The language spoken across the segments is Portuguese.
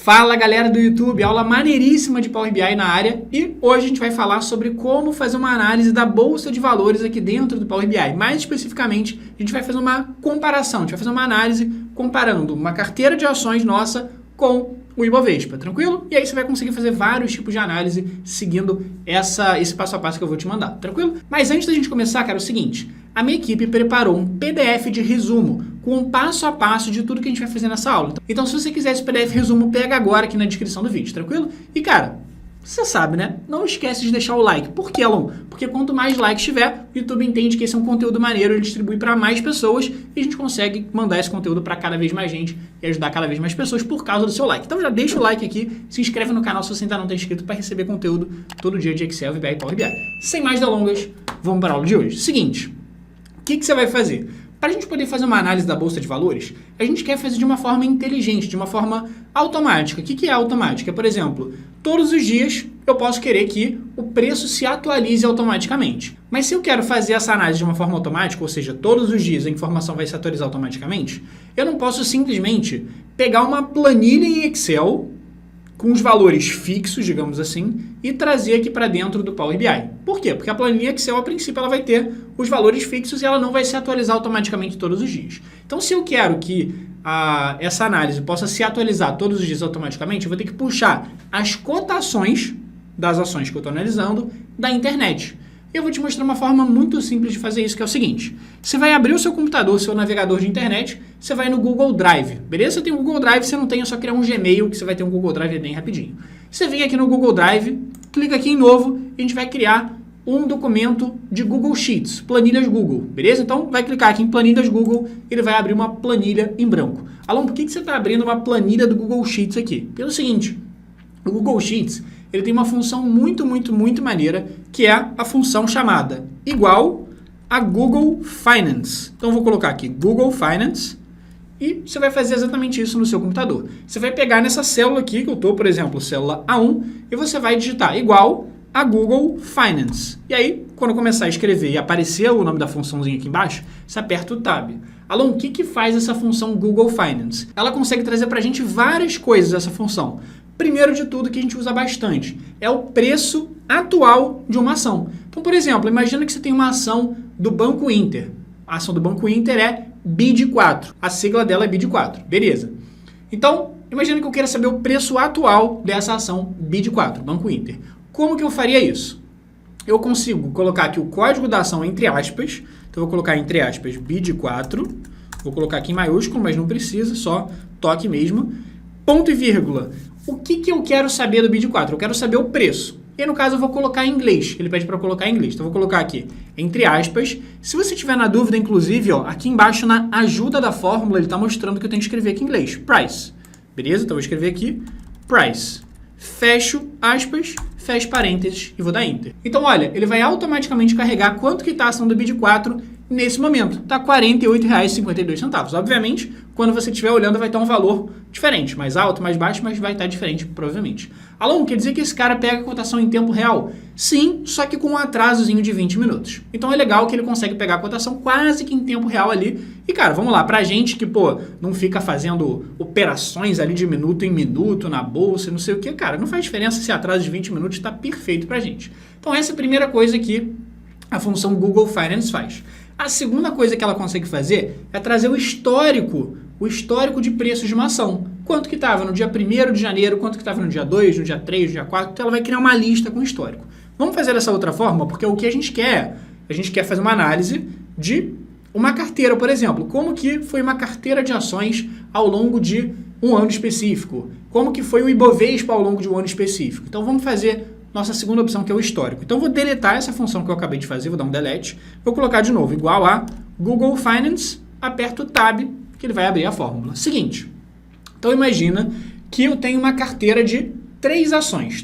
Fala galera do YouTube, aula maneiríssima de Power BI na área e hoje a gente vai falar sobre como fazer uma análise da bolsa de valores aqui dentro do Power BI. Mais especificamente, a gente vai fazer uma comparação, a gente vai fazer uma análise comparando uma carteira de ações nossa com o Ibovespa, tranquilo? E aí você vai conseguir fazer vários tipos de análise seguindo esse passo a passo que eu vou te mandar, tranquilo? Mas antes da gente começar, cara, é o seguinte, a minha equipe preparou um PDF de resumo com um passo a passo de tudo que a gente vai fazer nessa aula. Então, se você quiser esse PDF resumo, pega agora aqui na descrição do vídeo, tranquilo? E, cara, você sabe, né? Não esquece de deixar o like. Por que, Alon? Porque quanto mais likes tiver, o YouTube entende que esse é um conteúdo maneiro, ele distribui para mais pessoas e a gente consegue mandar esse conteúdo para cada vez mais gente e ajudar cada vez mais pessoas por causa do seu like. Então já deixa o like aqui, se inscreve no canal se você ainda não está inscrito para receber conteúdo todo dia de Excel, VBA e Power BI. Sem mais delongas, vamos para a aula de hoje. Seguinte, o que você vai fazer? Para a gente poder fazer uma análise da bolsa de valores, a gente quer fazer de uma forma inteligente, de uma forma automática. O que é automática? Por exemplo, todos os dias eu posso querer que o preço se atualize automaticamente. Mas se eu quero fazer essa análise de uma forma automática, ou seja, todos os dias a informação vai se atualizar automaticamente, eu não posso simplesmente pegar uma planilha em Excel com os valores fixos, digamos assim, e trazer aqui para dentro do Power BI. Por quê? Porque a planilha Excel, a princípio, ela vai ter os valores fixos e ela não vai se atualizar automaticamente todos os dias. Então, se eu quero que essa análise possa se atualizar todos os dias automaticamente, eu vou ter que puxar as cotações das ações que eu estou analisando da internet. Eu vou te mostrar uma forma muito simples de fazer isso, que é o seguinte. Você vai abrir o seu computador, seu navegador de internet, você vai no Google Drive, beleza? Você tem um Google Drive, você não tem, é só criar um Gmail, que você vai ter um Google Drive bem rapidinho. Você vem aqui no Google Drive, clica aqui em novo, e a gente vai criar um documento de Google Sheets, planilhas Google, beleza? Então, vai clicar aqui em planilhas Google, ele vai abrir uma planilha em branco. Alon, por que você está abrindo uma planilha do Google Sheets aqui? Pelo seguinte, o Google Sheets, ele tem uma função muito maneira, que é a função chamada igual a Google Finance. Então, eu vou colocar aqui Google Finance e você vai fazer exatamente isso no seu computador. Você vai pegar nessa célula aqui, que eu estou, por exemplo, célula A1, e você vai digitar igual a Google Finance. E aí, quando começar a escrever e aparecer o nome da funçãozinha aqui embaixo, você aperta o Tab. Alon, o que faz essa função Google Finance? Ela consegue trazer para a gente várias coisas, essa função. Primeiro de tudo, que a gente usa bastante, é o preço atual de uma ação. Então, por exemplo, imagina que você tem uma ação do Banco Inter. A ação do Banco Inter é BID4. A sigla dela é BID4. Beleza. Então, imagina que eu queira saber o preço atual dessa ação BID4, Banco Inter. Como que eu faria isso? Eu consigo colocar aqui o código da ação entre aspas. Então, eu vou colocar entre aspas BID4. Vou colocar aqui em maiúsculo, mas não precisa, só toque mesmo. Ponto e vírgula. O que eu quero saber do BID4? Eu quero saber o preço. E no caso eu vou colocar em inglês. Ele pede para colocar em inglês. Então eu vou colocar aqui, entre aspas. Se você tiver na dúvida, inclusive, ó, aqui embaixo na ajuda da fórmula, ele está mostrando que eu tenho que escrever aqui em inglês. Price. Beleza? Então eu vou escrever aqui, price. Fecho aspas, fecho parênteses e vou dar enter. Então olha, ele vai automaticamente carregar quanto que está a ação do BID4 nesse momento. Está R$ 48,52. Obviamente, quando você estiver olhando, vai estar um valor diferente, mais alto, mais baixo, mas vai estar diferente, provavelmente. Alon, quer dizer que esse cara pega a cotação em tempo real? Sim, só que com um atrasozinho de 20 minutos. Então é legal que ele consegue pegar a cotação quase que em tempo real ali. E, cara, vamos lá, pra gente que, pô, não fica fazendo operações ali de minuto em minuto na bolsa, não sei o que, cara, não faz diferença se atraso de 20 minutos, está perfeito pra gente. Então essa é a primeira coisa que a função Google Finance faz. A segunda coisa que ela consegue fazer é trazer o histórico de preços de uma ação. Quanto que estava no dia 1º de janeiro, quanto que estava no dia 2, no dia 3, no dia 4, então ela vai criar uma lista com histórico. Vamos fazer dessa outra forma, porque o que a gente quer fazer uma análise de uma carteira, por exemplo. Como que foi uma carteira de ações ao longo de um ano específico? Como que foi o Ibovespa ao longo de um ano específico? Então vamos fazer nossa segunda opção, que é o histórico. Então, eu vou deletar essa função que eu acabei de fazer, vou dar um delete, vou colocar de novo, igual a Google Finance, aperto o Tab, que ele vai abrir a fórmula. Seguinte, então imagina que eu tenho uma carteira de 3 ações.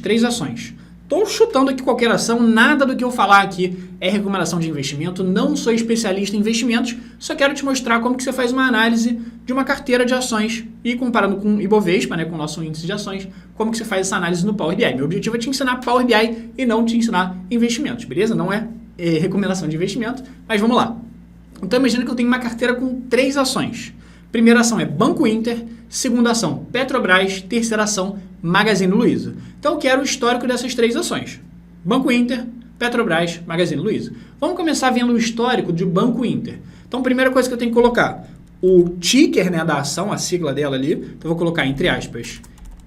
Estou chutando aqui qualquer ação, nada do que eu falar aqui é recomendação de investimento, não sou especialista em investimentos, só quero te mostrar como que você faz uma análise de uma carteira de ações e comparando com o Ibovespa, né, com o nosso índice de ações, como que você faz essa análise no Power BI. Meu objetivo é te ensinar Power BI e não te ensinar investimentos, beleza? Não é recomendação de investimento, mas vamos lá. Então imagina que eu tenho uma carteira com 3 ações. Primeira ação é Banco Inter, segunda ação Petrobras, terceira ação Magazine Luiza. Então eu quero o histórico dessas três ações. Banco Inter, Petrobras, Magazine Luiza. Vamos começar vendo o histórico de Banco Inter. Então a primeira coisa que eu tenho que colocar, o ticker, né, da ação, a sigla dela ali, então eu vou colocar entre aspas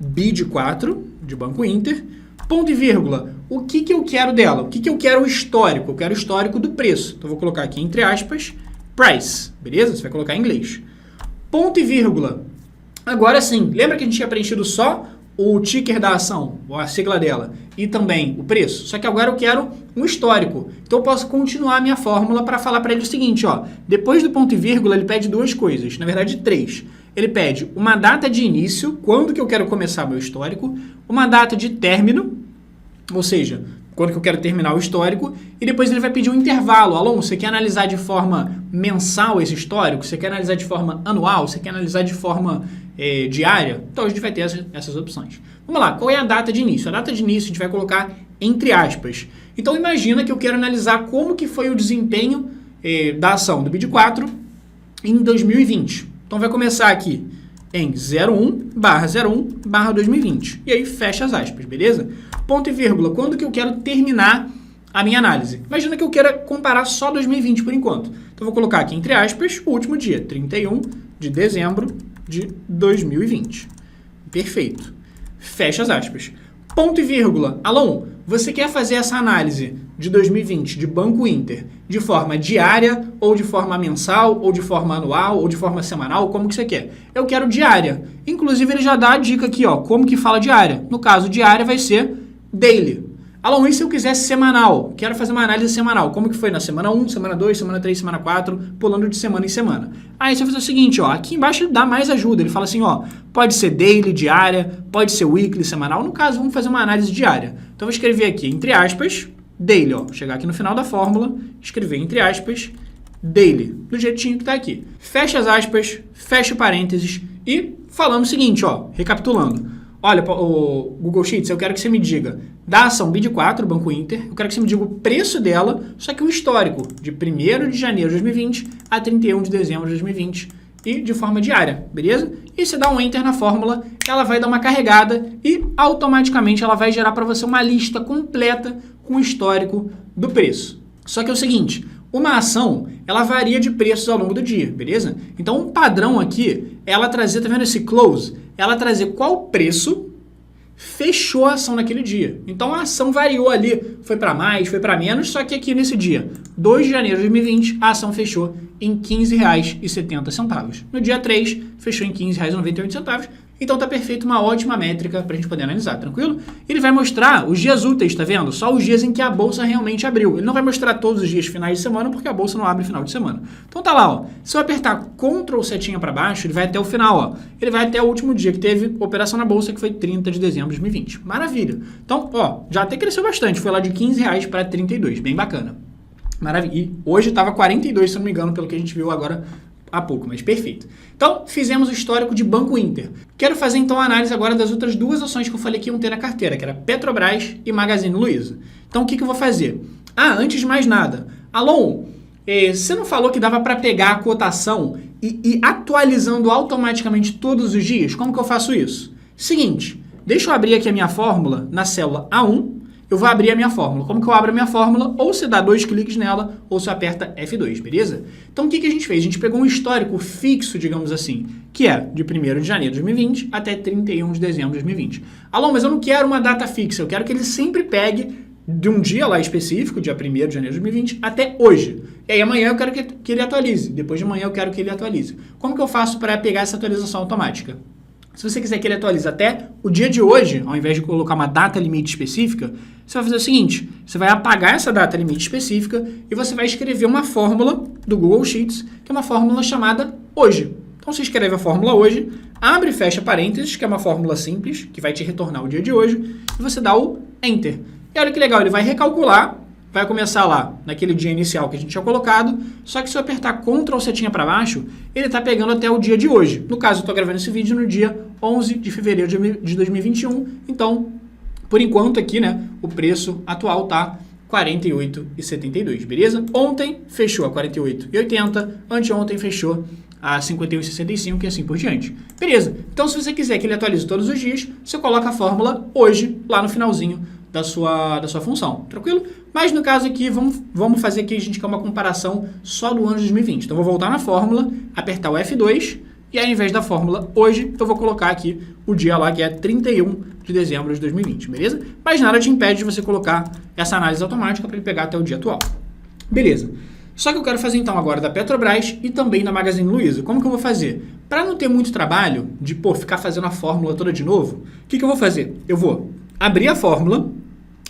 BID4, de Banco Inter, ponto e vírgula, o que eu quero dela? O que eu quero o histórico? Eu quero o histórico do preço. Então eu vou colocar aqui entre aspas price, beleza? Você vai colocar em inglês. Ponto e vírgula. Agora sim, lembra que a gente tinha preenchido só o ticker da ação, ou a sigla dela, e também o preço? Só que agora eu quero um histórico. Então eu posso continuar a minha fórmula para falar para ele o seguinte, ó, depois do ponto e vírgula ele pede duas coisas, na verdade três. Ele pede uma data de início, quando que eu quero começar meu histórico, uma data de término, ou seja, quando que eu quero terminar o histórico, e depois ele vai pedir um intervalo. Alon, você quer analisar de forma mensal esse histórico? Você quer analisar de forma anual? Você quer analisar de forma diária? Então a gente vai ter essas opções. Vamos lá, qual é a data de início? A data de início a gente vai colocar entre aspas. Então imagina que eu quero analisar como que foi o desempenho da ação do BID4 em 2020. Então vai começar aqui em 01/01/2020. E aí fecha as aspas, beleza? Ponto e vírgula, quando que eu quero terminar a minha análise? Imagina que eu queira comparar só 2020 por enquanto. Então eu vou colocar aqui entre aspas o último dia, 31 de dezembro de 2020. Perfeito. Fecha as aspas. Ponto e vírgula. Alon, você quer fazer essa análise de 2020 de Banco Inter de forma diária, ou de forma mensal, ou de forma anual, ou de forma semanal? Como que você quer? Eu quero diária. Inclusive ele já dá a dica aqui, ó, como que fala diária. No caso, diária vai ser daily. Alon, e se eu quisesse semanal? Quero fazer uma análise semanal. Como que foi na semana 1, semana 2, semana 3, semana 4, pulando de semana em semana. Aí você vai fazer o seguinte, ó, aqui embaixo ele dá mais ajuda. Ele fala assim, ó, pode ser daily, diária, pode ser weekly, semanal. No caso, vamos fazer uma análise diária. Então eu vou escrever aqui, entre aspas, daily, ó. Chegar aqui no final da fórmula, escrever entre aspas, daily, do jeitinho que tá aqui. Fecha as aspas, fecha o parênteses e falando o seguinte, ó, recapitulando. Olha, o Google Sheets, eu quero que você me diga da ação BID4, Banco Inter, eu quero que você me diga o preço dela, só que o histórico, de 1º de janeiro de 2020 a 31 de dezembro de 2020 e de forma diária, beleza? E você dá um Enter na fórmula, ela vai dar uma carregada e automaticamente ela vai gerar para você uma lista completa com o histórico do preço. Só que é o seguinte, uma ação, ela varia de preços ao longo do dia, beleza? Então, um padrão aqui, ela trazer, tá vendo esse close? Ela trazer qual preço fechou a ação naquele dia. Então, a ação variou ali, foi para mais, foi para menos, só que aqui nesse dia, 2 de janeiro de 2020, a ação fechou em R$ 15,70. No dia 3, fechou em R$ 15,98. Então tá perfeito, uma ótima métrica para a gente poder analisar, tranquilo? Ele vai mostrar os dias úteis, tá vendo? Só os dias em que a bolsa realmente abriu. Ele não vai mostrar todos os dias finais de semana, porque a bolsa não abre final de semana. Então tá lá, ó. Se eu apertar Ctrl setinha para baixo, ele vai até o final, ó. Ele vai até o último dia que teve operação na bolsa, que foi 30 de dezembro de 2020. Maravilha. Então, ó, já até cresceu bastante. Foi lá de R$15 para 32, bem bacana. Maravilha. E hoje estava 42, se eu não me engano, pelo que a gente viu agora há pouco, mas perfeito. Então, fizemos o histórico de Banco Inter. Quero fazer, então, a análise agora das outras duas ações que eu falei que iam ter na carteira, que era Petrobras e Magazine Luiza. Então, o que eu vou fazer? Antes de mais nada, Alon, você não falou que dava para pegar a cotação e ir atualizando automaticamente todos os dias? Como que eu faço isso? Seguinte, deixa eu abrir aqui a minha fórmula na célula A1, eu vou abrir a minha fórmula. Como que eu abro a minha fórmula? Ou você dá 2 cliques nela, ou você aperta F2, beleza? Então, o que a gente fez? A gente pegou um histórico fixo, digamos assim, que é de 1º de janeiro de 2020 até 31 de dezembro de 2020. Alon, mas eu não quero uma data fixa, eu quero que ele sempre pegue de um dia lá específico, dia 1º de janeiro de 2020, até hoje. E aí amanhã eu quero que ele atualize, depois de amanhã eu quero que ele atualize. Como que eu faço para pegar essa atualização automática? Se você quiser que ele atualize até o dia de hoje, ao invés de colocar uma data limite específica, você vai fazer o seguinte, você vai apagar essa data limite específica e você vai escrever uma fórmula do Google Sheets, que é uma fórmula chamada hoje. Então você escreve a fórmula hoje, abre e fecha parênteses, que é uma fórmula simples, que vai te retornar o dia de hoje, e você dá o Enter. E olha que legal, ele vai recalcular, vai começar lá naquele dia inicial que a gente tinha colocado, só que se eu apertar Ctrl setinha para baixo, ele está pegando até o dia de hoje. No caso, eu estou gravando esse vídeo no dia 11 de fevereiro de 2021, então, por enquanto aqui, né, o preço atual tá R$ 48,72, beleza? Ontem fechou a R$ 48,80, anteontem fechou a 51,65 e assim por diante. Beleza. Então, se você quiser que ele atualize todos os dias, você coloca a fórmula hoje, lá no finalzinho da sua função. Tranquilo? Mas no caso aqui, vamos fazer aqui, a gente quer uma comparação só do ano de 2020. Então, eu vou voltar na fórmula, apertar o F2, e aí, ao invés da fórmula hoje, eu vou colocar aqui o dia lá, que é 31 de dezembro de 2020, beleza? Mas nada te impede de você colocar essa análise automática para ele pegar até o dia atual. Beleza. Só que eu quero fazer então agora da Petrobras e também da Magazine Luiza. Como que eu vou fazer? Para não ter muito trabalho de ficar fazendo a fórmula toda de novo, o que eu vou fazer? Eu vou abrir a fórmula,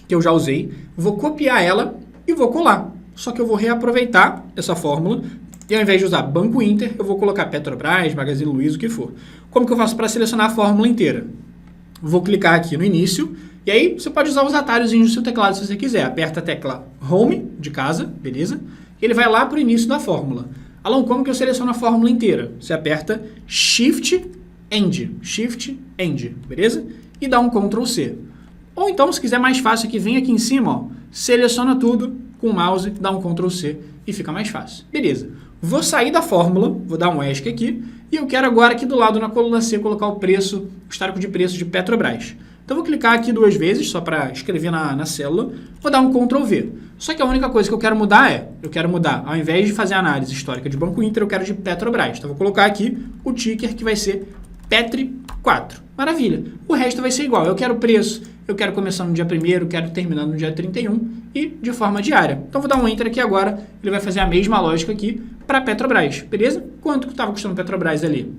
que eu já usei, vou copiar ela e vou colar. Só que eu vou reaproveitar essa fórmula e ao invés de usar Banco Inter, eu vou colocar Petrobras, Magazine Luiza, o que for. Como que eu faço para selecionar a fórmula inteira? Vou clicar aqui no início e aí você pode usar os atalhos do seu teclado se você quiser. Aperta a tecla Home de casa, beleza? E ele vai lá para o início da fórmula. Alon, como que eu seleciono a fórmula inteira? Você aperta Shift End, beleza? E dá um Ctrl C. Ou então, se quiser mais fácil aqui, vem aqui em cima, ó, seleciona tudo com o mouse, dá um Ctrl C e fica mais fácil. Beleza. Vou sair da fórmula, vou dar um ESC aqui, e eu quero agora aqui do lado na coluna C colocar o preço, o histórico de preço de Petrobras. Então, vou clicar aqui 2 vezes, só para escrever na célula, vou dar um Ctrl V. Só que a única coisa que eu quero mudar ao invés de fazer a análise histórica de Banco Inter, eu quero de Petrobras. Então, vou colocar aqui o ticker que vai ser PETRI4. Maravilha. O resto vai ser igual. Eu quero preço, eu quero começando no dia 1º, quero terminando no dia 31 e de forma diária. Então, vou dar um Enter aqui agora, ele vai fazer a mesma lógica aqui para Petrobras, beleza? Quanto que estava custando Petrobras ali?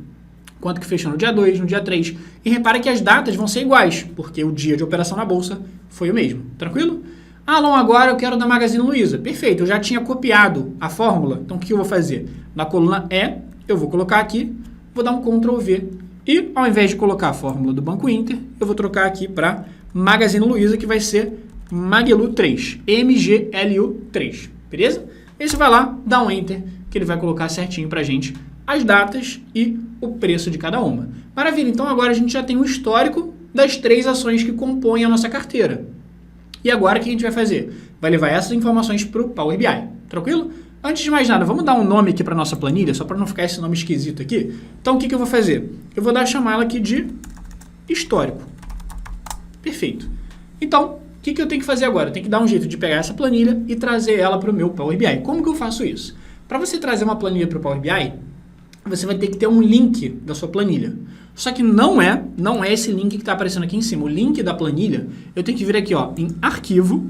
Quanto que fechou no dia 2, no dia 3. E repara que as datas vão ser iguais, porque o dia de operação na bolsa foi o mesmo. Tranquilo? Alon, agora eu quero da Magazine Luiza. Perfeito, eu já tinha copiado a fórmula. Então, o que eu vou fazer? Na coluna E, eu vou colocar aqui, vou dar um Ctrl V. E, ao invés de colocar a fórmula do Banco Inter, eu vou trocar aqui para Magazine Luiza, que vai ser Magelu 3. MGLU 3. Beleza? Aí você vai lá, dá um Enter, que ele vai colocar certinho pra gente as datas e o preço de cada uma. Maravilha, então agora a gente já tem um histórico das 3 ações que compõem a nossa carteira. E agora o que a gente vai fazer? Vai levar essas informações para o Power BI. Tranquilo? Antes de mais nada, vamos dar um nome aqui para nossa planilha, só para não ficar esse nome esquisito aqui. Então o que eu vou fazer? Eu vou chamar ela aqui de histórico. Perfeito. Então, o que eu tenho que fazer agora? Eu tenho que dar um jeito de pegar essa planilha e trazer ela para o meu Power BI. Como que eu faço isso? Para você trazer uma planilha para o Power BI, você vai ter que ter um link da sua planilha. Só que não é esse link que está aparecendo aqui em cima. O link da planilha, eu tenho que vir aqui ó, em arquivo,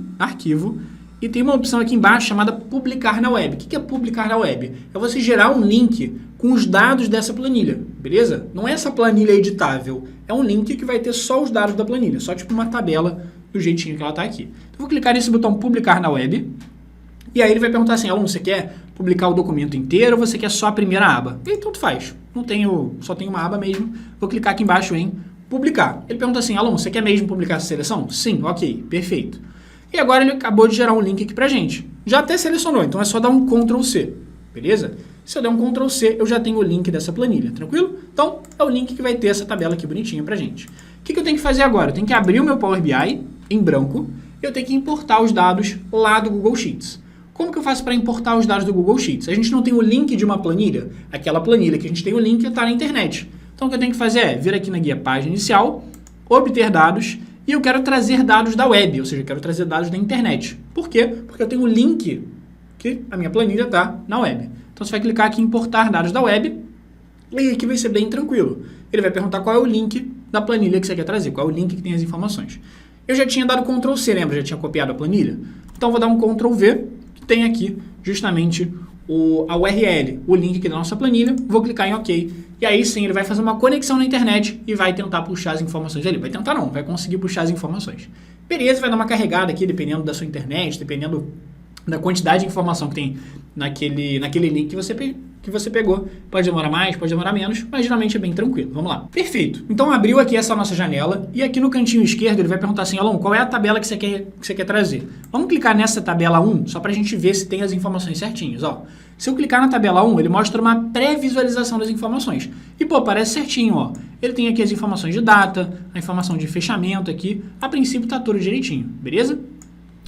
e tem uma opção aqui embaixo chamada publicar na web. O que é publicar na web? É você gerar um link com os dados dessa planilha, beleza? Não é essa planilha editável, é um link que vai ter só os dados da planilha, só tipo uma tabela do jeitinho que ela está aqui. Então, vou clicar nesse botão publicar na web, e aí ele vai perguntar assim, aluno, você quer publicar o documento inteiro ou você quer só a primeira aba? E aí, tanto faz, só tenho uma aba mesmo, vou clicar aqui embaixo em publicar. Ele pergunta assim, aluno, você quer mesmo publicar essa seleção? Sim, ok, perfeito. E agora ele acabou de gerar um link aqui pra gente. Já até selecionou, então é só dar um Ctrl C, beleza? Se eu der um Ctrl C, eu já tenho o link dessa planilha, tranquilo? Então, é o link que vai ter essa tabela aqui bonitinha pra gente. O que eu tenho que fazer agora? Eu tenho que abrir o meu Power BI em branco e eu tenho que importar os dados lá do Google Sheets. Como que eu faço para importar os dados do Google Sheets? A gente não tem o link de uma planilha, aquela planilha que a gente tem o link está na internet. Então, o que eu tenho que fazer é vir aqui na guia página inicial, obter dados, e eu quero trazer dados da web, ou seja, eu quero trazer dados da internet. Por quê? Porque eu tenho o link que a minha planilha está na web. Então, você vai clicar aqui em importar dados da web, e aqui vai ser bem tranquilo. Ele vai perguntar qual é o link da planilha que você quer trazer, qual é o link que tem as informações. Eu já tinha dado Ctrl C, lembra? Já tinha copiado a planilha? Então, vou dar um Ctrl V, que tem aqui justamente a URL, o link aqui da nossa planilha, vou clicar em OK, e aí sim ele vai fazer uma conexão na internet e vai tentar puxar as informações ali. Vai tentar não, vai conseguir puxar as informações. Beleza, vai dar uma carregada aqui, dependendo da sua internet, dependendo da quantidade de informação que tem naquele link que você pegou. Pode demorar mais, pode demorar menos, mas geralmente é bem tranquilo. Vamos lá. Perfeito. Então abriu aqui essa nossa janela e aqui no cantinho esquerdo ele vai perguntar assim, Alon, qual é a tabela que você quer trazer? Vamos clicar nessa tabela 1, só para a gente ver se tem as informações certinhas. Ó, se eu clicar na tabela 1, ele mostra uma pré-visualização das informações. E, pô, parece certinho, ó. Ele tem aqui as informações de data, a informação de fechamento aqui. A princípio tá tudo direitinho, beleza?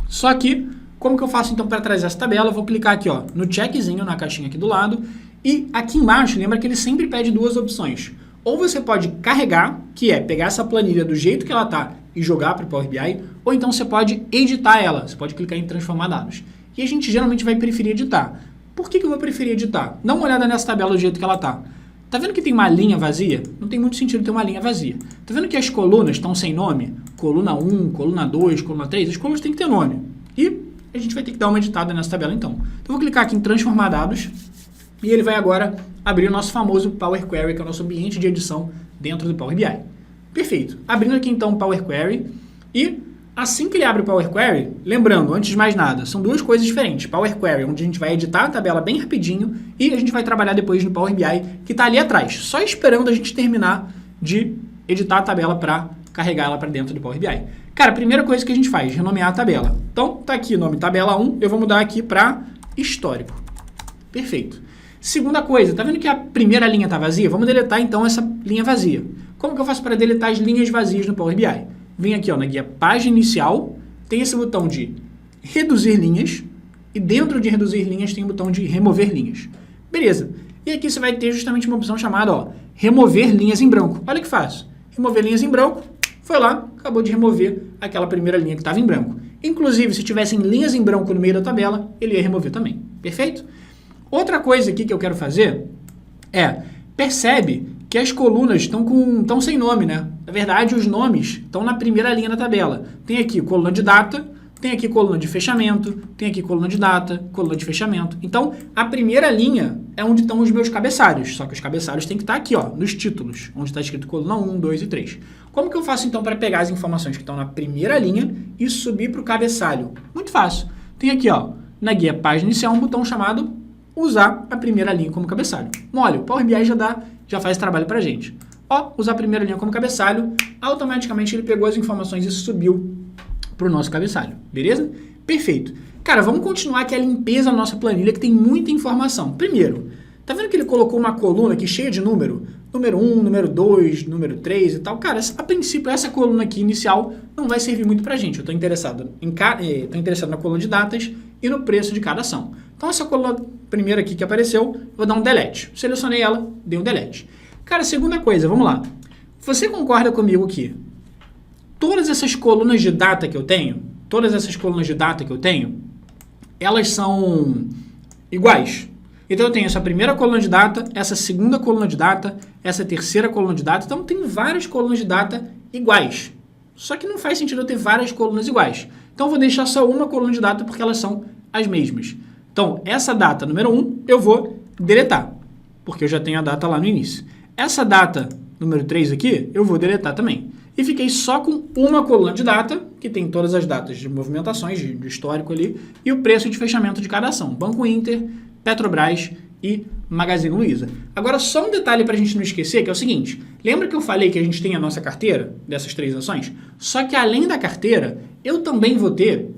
Só que, como que eu faço então para trazer essa tabela? Eu vou clicar aqui ó, no checkzinho, na caixinha aqui do lado, E aqui embaixo, lembra que ele sempre pede duas opções. Ou você pode carregar, que é pegar essa planilha do jeito que ela está e jogar para o Power BI, ou então você pode editar ela, você pode clicar em transformar dados. E a gente geralmente vai preferir editar. Por que eu vou preferir editar? Dá uma olhada nessa tabela do jeito que ela está. Tá vendo que tem uma linha vazia? Não tem muito sentido ter uma linha vazia. Tá vendo que as colunas estão sem nome? Coluna 1, coluna 2, coluna 3, as colunas têm que ter nome. E a gente vai ter que dar uma editada nessa tabela então. Então eu vou clicar aqui em transformar dados e ele vai agora abrir o nosso famoso Power Query, que é o nosso ambiente de edição dentro do Power BI. Perfeito. Abrindo aqui então o Power Query e assim que ele abre o Power Query, lembrando, antes de mais nada, são duas coisas diferentes. Power Query, onde a gente vai editar a tabela bem rapidinho e a gente vai trabalhar depois no Power BI, que está ali atrás, só esperando a gente terminar de editar a tabela para carregar ela para dentro do Power BI. Cara, a primeira coisa que a gente faz, renomear a tabela. Então, tá aqui o nome tabela 1, eu vou mudar aqui para histórico. Perfeito. Segunda coisa, tá vendo que a primeira linha está vazia? Vamos deletar então essa linha vazia. Como que eu faço para deletar as linhas vazias no Power BI? Vem aqui ó, na guia página inicial, tem esse botão de reduzir linhas e dentro de reduzir linhas tem o botão de remover linhas. Beleza. E aqui você vai ter justamente uma opção chamada ó, remover linhas em branco. Olha que fácil. Remover linhas em branco, foi lá, acabou de remover aquela primeira linha que estava em branco. Inclusive, se tivessem linhas em branco no meio da tabela, ele ia remover também. Perfeito? Outra coisa aqui que eu quero fazer é, percebe que as colunas estão sem nome, né? Na verdade, os nomes estão na primeira linha da tabela. Tem aqui coluna de data, tem aqui coluna de fechamento, tem aqui coluna de data, coluna de fechamento. Então, a primeira linha é onde estão os meus cabeçalhos, só que os cabeçalhos têm que estar aqui, ó, nos títulos, onde está escrito coluna 1, 2 e 3. Como que eu faço, então, para pegar as informações que estão na primeira linha e subir para o cabeçalho? Muito fácil. Tem aqui, ó, na guia página inicial, um botão chamado usar a primeira linha como cabeçalho. Olha, o Power BI já faz trabalho para a gente. Ó, usar a primeira linha como cabeçalho, automaticamente ele pegou as informações e subiu para o nosso cabeçalho, beleza? Perfeito. Cara, vamos continuar aqui a limpeza da nossa planilha, que tem muita informação. Primeiro, tá vendo que ele colocou uma coluna aqui cheia de número? Número 1, número 2, número 3 e tal. Cara, a princípio, essa coluna aqui inicial não vai servir muito para a gente. Eu estou interessado na coluna de datas e no preço de cada ação. Então, essa coluna primeira aqui que apareceu, vou dar um delete. Selecionei ela, dei um delete. Cara, segunda coisa, vamos lá. Você concorda comigo que todas essas colunas de data que eu tenho, elas são iguais? Então, eu tenho essa primeira coluna de data, essa segunda coluna de data, essa terceira coluna de data. Então, tem várias colunas de data iguais. Só que não faz sentido eu ter várias colunas iguais. Então, eu vou deixar só uma coluna de data porque elas são as mesmas. Então, essa data número 1 eu vou deletar, porque eu já tenho a data lá no início. Essa data número 3 aqui, eu vou deletar também. E fiquei só com uma coluna de data, que tem todas as datas de movimentações, de histórico ali, e o preço de fechamento de cada ação. Banco Inter, Petrobras e Magazine Luiza. Agora, só um detalhe para a gente não esquecer, que é o seguinte. Lembra que eu falei que a gente tem a nossa carteira dessas 3 ações? Só que além da carteira, eu também vou ter,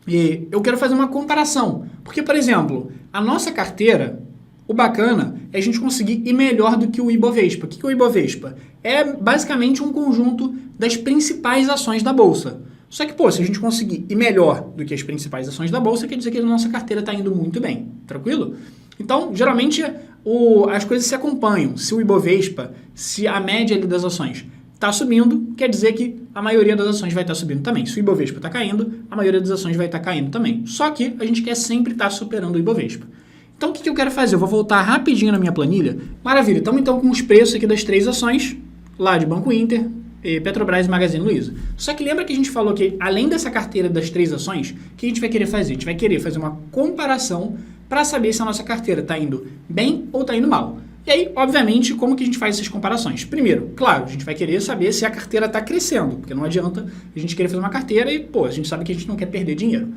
e eu quero fazer uma comparação. Porque, por exemplo, a nossa carteira, o bacana é a gente conseguir ir melhor do que o Ibovespa. O que é o Ibovespa? É basicamente um conjunto das principais ações da Bolsa. Só que, pô, se a gente conseguir ir melhor do que as principais ações da Bolsa, quer dizer que a nossa carteira está indo muito bem. Tranquilo? Então, geralmente, as coisas se acompanham. Se o Ibovespa, se a média ali das ações está subindo, quer dizer que a maioria das ações vai estar subindo também. Se o Ibovespa está caindo, a maioria das ações vai estar caindo também. Só que a gente quer sempre estar superando o Ibovespa. Então, o que eu quero fazer? Eu vou voltar rapidinho na minha planilha. Maravilha, estamos então com os preços aqui das 3 ações, lá de Banco Inter, Petrobras e Magazine Luiza. Só que lembra que a gente falou que, além dessa carteira das 3 ações, o que a gente vai querer fazer? A gente vai querer fazer uma comparação para saber se a nossa carteira está indo bem ou está indo mal. E aí, obviamente, como que a gente faz essas comparações? Primeiro, claro, a gente vai querer saber se a carteira está crescendo, porque não adianta a gente querer fazer uma carteira e, pô, a gente sabe que a gente não quer perder dinheiro.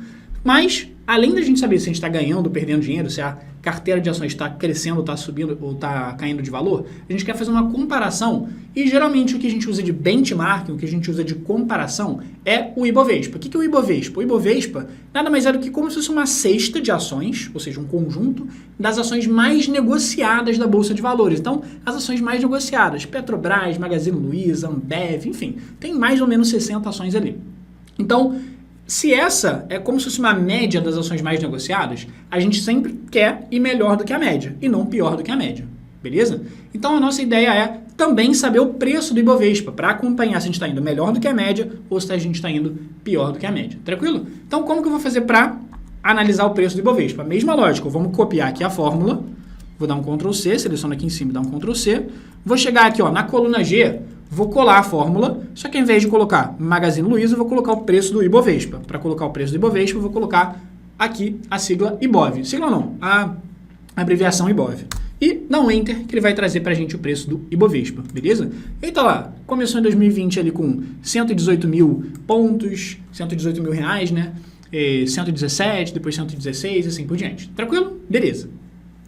Mas, além da gente saber se a gente está ganhando ou perdendo dinheiro, se a carteira de ações está crescendo, está subindo ou está caindo de valor, a gente quer fazer uma comparação e geralmente o que a gente usa de benchmarking, o que a gente usa de comparação é o Ibovespa. O que é o Ibovespa? O Ibovespa nada mais é do que como se fosse uma cesta de ações, ou seja, um conjunto das ações mais negociadas da Bolsa de Valores. Então, as ações mais negociadas, Petrobras, Magazine Luiza, Ambev, enfim, tem mais ou menos 60 ações ali. Então, se essa é como se fosse uma média das ações mais negociadas, a gente sempre quer ir melhor do que a média e não pior do que a média, beleza? Então a nossa ideia é também saber o preço do Ibovespa para acompanhar se a gente está indo melhor do que a média ou se a gente está indo pior do que a média, tranquilo? Então como que eu vou fazer para analisar o preço do Ibovespa? Mesma lógica, vamos copiar aqui a fórmula, vou dar um Ctrl C, seleciono aqui em cima, dar um Ctrl C, vou chegar aqui ó, na coluna G, vou colar a fórmula, só que ao invés de colocar Magazine Luiza, eu vou colocar o preço do Ibovespa. Para colocar o preço do Ibovespa, eu vou colocar aqui a sigla IBOV. Sigla não, a abreviação IBOV. E dá um Enter, que ele vai trazer para a gente o preço do Ibovespa, beleza? Então lá, começou em 2020 ali com 118 mil pontos, 118 mil reais, né? 117, depois 116 e assim por diante. Tranquilo? Beleza.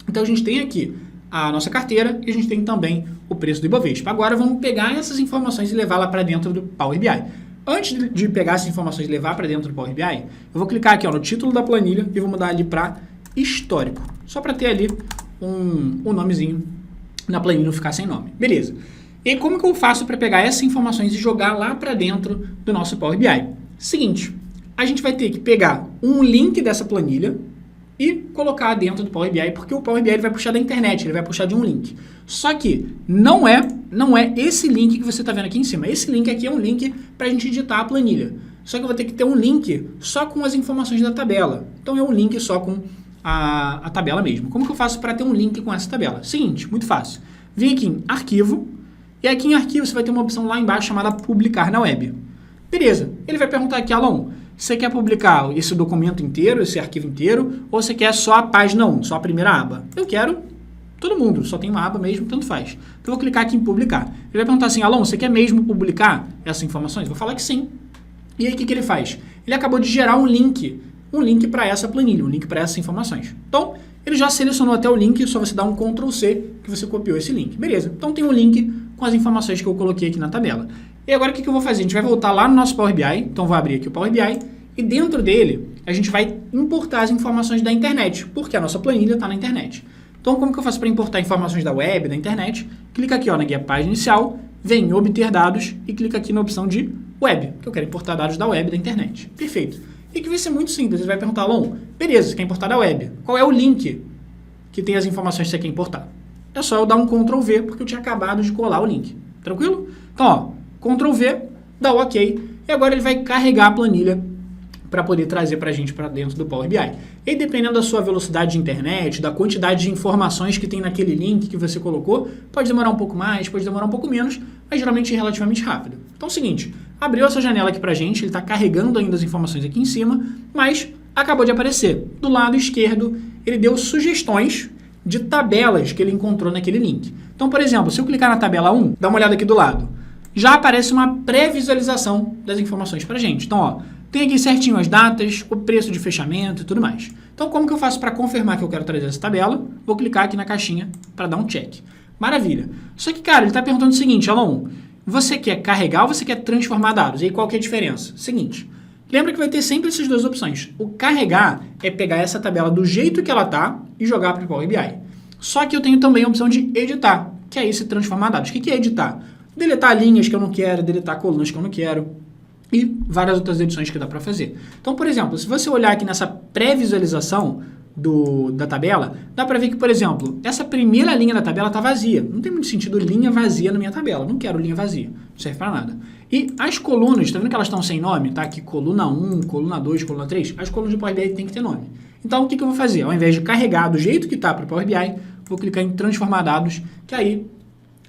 Então a gente tem aqui a nossa carteira e a gente tem também o preço do Ibovespa. Agora vamos pegar essas informações e levar lá para dentro do Power BI. Antes de pegar essas informações e levar para dentro do Power BI, eu vou clicar aqui ó, no título da planilha e vou mudar ali para histórico, só para ter ali um nomezinho na planilha, não ficar sem nome. Beleza. E como que eu faço para pegar essas informações e jogar lá para dentro do nosso Power BI? Seguinte, a gente vai ter que pegar um link dessa planilha e colocar dentro do Power BI, porque o Power BI ele vai puxar da internet, ele vai puxar de um link. Só que não é esse link que você está vendo aqui em cima. Esse link aqui é um link para a gente editar a planilha. Só que eu vou ter que ter um link só com as informações da tabela. Então é um link só com a tabela mesmo. Como que eu faço para ter um link com essa tabela? Seguinte, muito fácil. Vem aqui em Arquivo, e aqui em Arquivo você vai ter uma opção lá embaixo chamada Publicar na Web. Beleza. Ele vai perguntar aqui, Alon, você quer publicar esse documento inteiro, esse arquivo inteiro, ou você quer só a página 1, só a primeira aba? Eu quero todo mundo, só tem uma aba mesmo, tanto faz. Então eu vou clicar aqui em publicar. Ele vai perguntar assim, Alon, você quer mesmo publicar essas informações? Eu vou falar que sim. E aí o que ele faz? Ele acabou de gerar um link para essa planilha, um link para essas informações. Então, ele já selecionou até o link, só você dá um Ctrl C que você copiou esse link. Beleza, então tem um link com as informações que eu coloquei aqui na tabela. E agora o que eu vou fazer? A gente vai voltar lá no nosso Power BI, então vou abrir aqui o Power BI, e dentro dele a gente vai importar as informações da internet, porque a nossa planilha está na internet. Então como que eu faço para importar informações da web, da internet? Clica aqui ó, na guia página inicial, vem em obter dados e clica aqui na opção de web, que eu quero importar dados da web, da internet. Perfeito. E que vai ser muito simples, você vai perguntar, Alon, beleza, você quer importar da web, qual é o link que tem as informações que você quer importar? É só eu dar um Ctrl V, porque eu tinha acabado de colar o link. Tranquilo? Então ó, Ctrl V, dá o OK, e agora ele vai carregar a planilha para poder trazer para a gente para dentro do Power BI. E dependendo da sua velocidade de internet, da quantidade de informações que tem naquele link que você colocou, pode demorar um pouco mais, pode demorar um pouco menos, mas geralmente é relativamente rápido. Então é o seguinte, abriu essa janela aqui para a gente, ele está carregando ainda as informações aqui em cima, mas acabou de aparecer. Do lado esquerdo, ele deu sugestões de tabelas que ele encontrou naquele link. Então, por exemplo, se eu clicar na tabela 1, dá uma olhada aqui do lado, já aparece uma pré-visualização das informações para a gente. Então, ó, tem aqui certinho as datas, o preço de fechamento e tudo mais. Então, como que eu faço para confirmar que eu quero trazer essa tabela? Vou clicar aqui na caixinha para dar um check. Maravilha. Só que, cara, ele está perguntando o seguinte, Alon, você quer carregar ou você quer transformar dados? E aí, qual que é a diferença? Seguinte, lembra que vai ter sempre essas duas opções. O carregar é pegar essa tabela do jeito que ela está e jogar para o Power BI. Só que eu tenho também a opção de editar, que é esse transformar dados. O que é editar? Deletar linhas que eu não quero, deletar colunas que eu não quero e várias outras edições que dá para fazer. Então, por exemplo, se você olhar aqui nessa pré-visualização da tabela, dá para ver que, por exemplo, essa primeira linha da tabela está vazia. Não tem muito sentido linha vazia na minha tabela. Não quero linha vazia. Não serve para nada. E as colunas, tá vendo que elas estão sem nome? Tá aqui coluna 1, coluna 2, coluna 3. As colunas de Power BI tem que ter nome. Então, o que eu vou fazer? Ao invés de carregar do jeito que está para o Power BI, vou clicar em transformar dados, que aí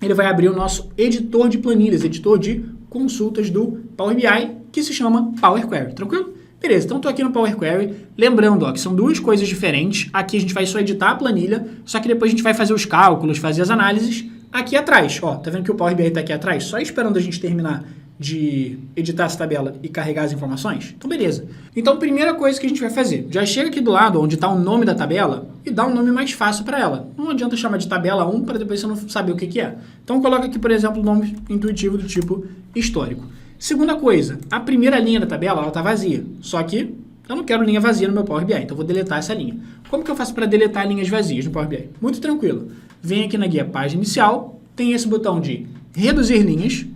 ele vai abrir o nosso editor de planilhas, editor de consultas do Power BI, que se chama Power Query. Tranquilo? Beleza, então estou aqui no Power Query, lembrando ó, que são duas coisas diferentes. Aqui a gente vai só editar a planilha, só que depois a gente vai fazer os cálculos, fazer as análises aqui atrás. Ó, tá vendo que o Power BI está aqui atrás? Só esperando a gente terminar de editar essa tabela e carregar as informações? Então, beleza. Então, primeira coisa que a gente vai fazer, já chega aqui do lado onde está o nome da tabela e dá um nome mais fácil para ela. Não adianta chamar de tabela 1 para depois você não saber o que é. Então, coloca aqui, por exemplo, o nome intuitivo do tipo histórico. Segunda coisa, a primeira linha da tabela está vazia, só que eu não quero linha vazia no meu Power BI, então eu vou deletar essa linha. Como que eu faço para deletar linhas vazias no Power BI? Muito tranquilo. Vem aqui na guia página inicial, tem esse botão de reduzir linhas,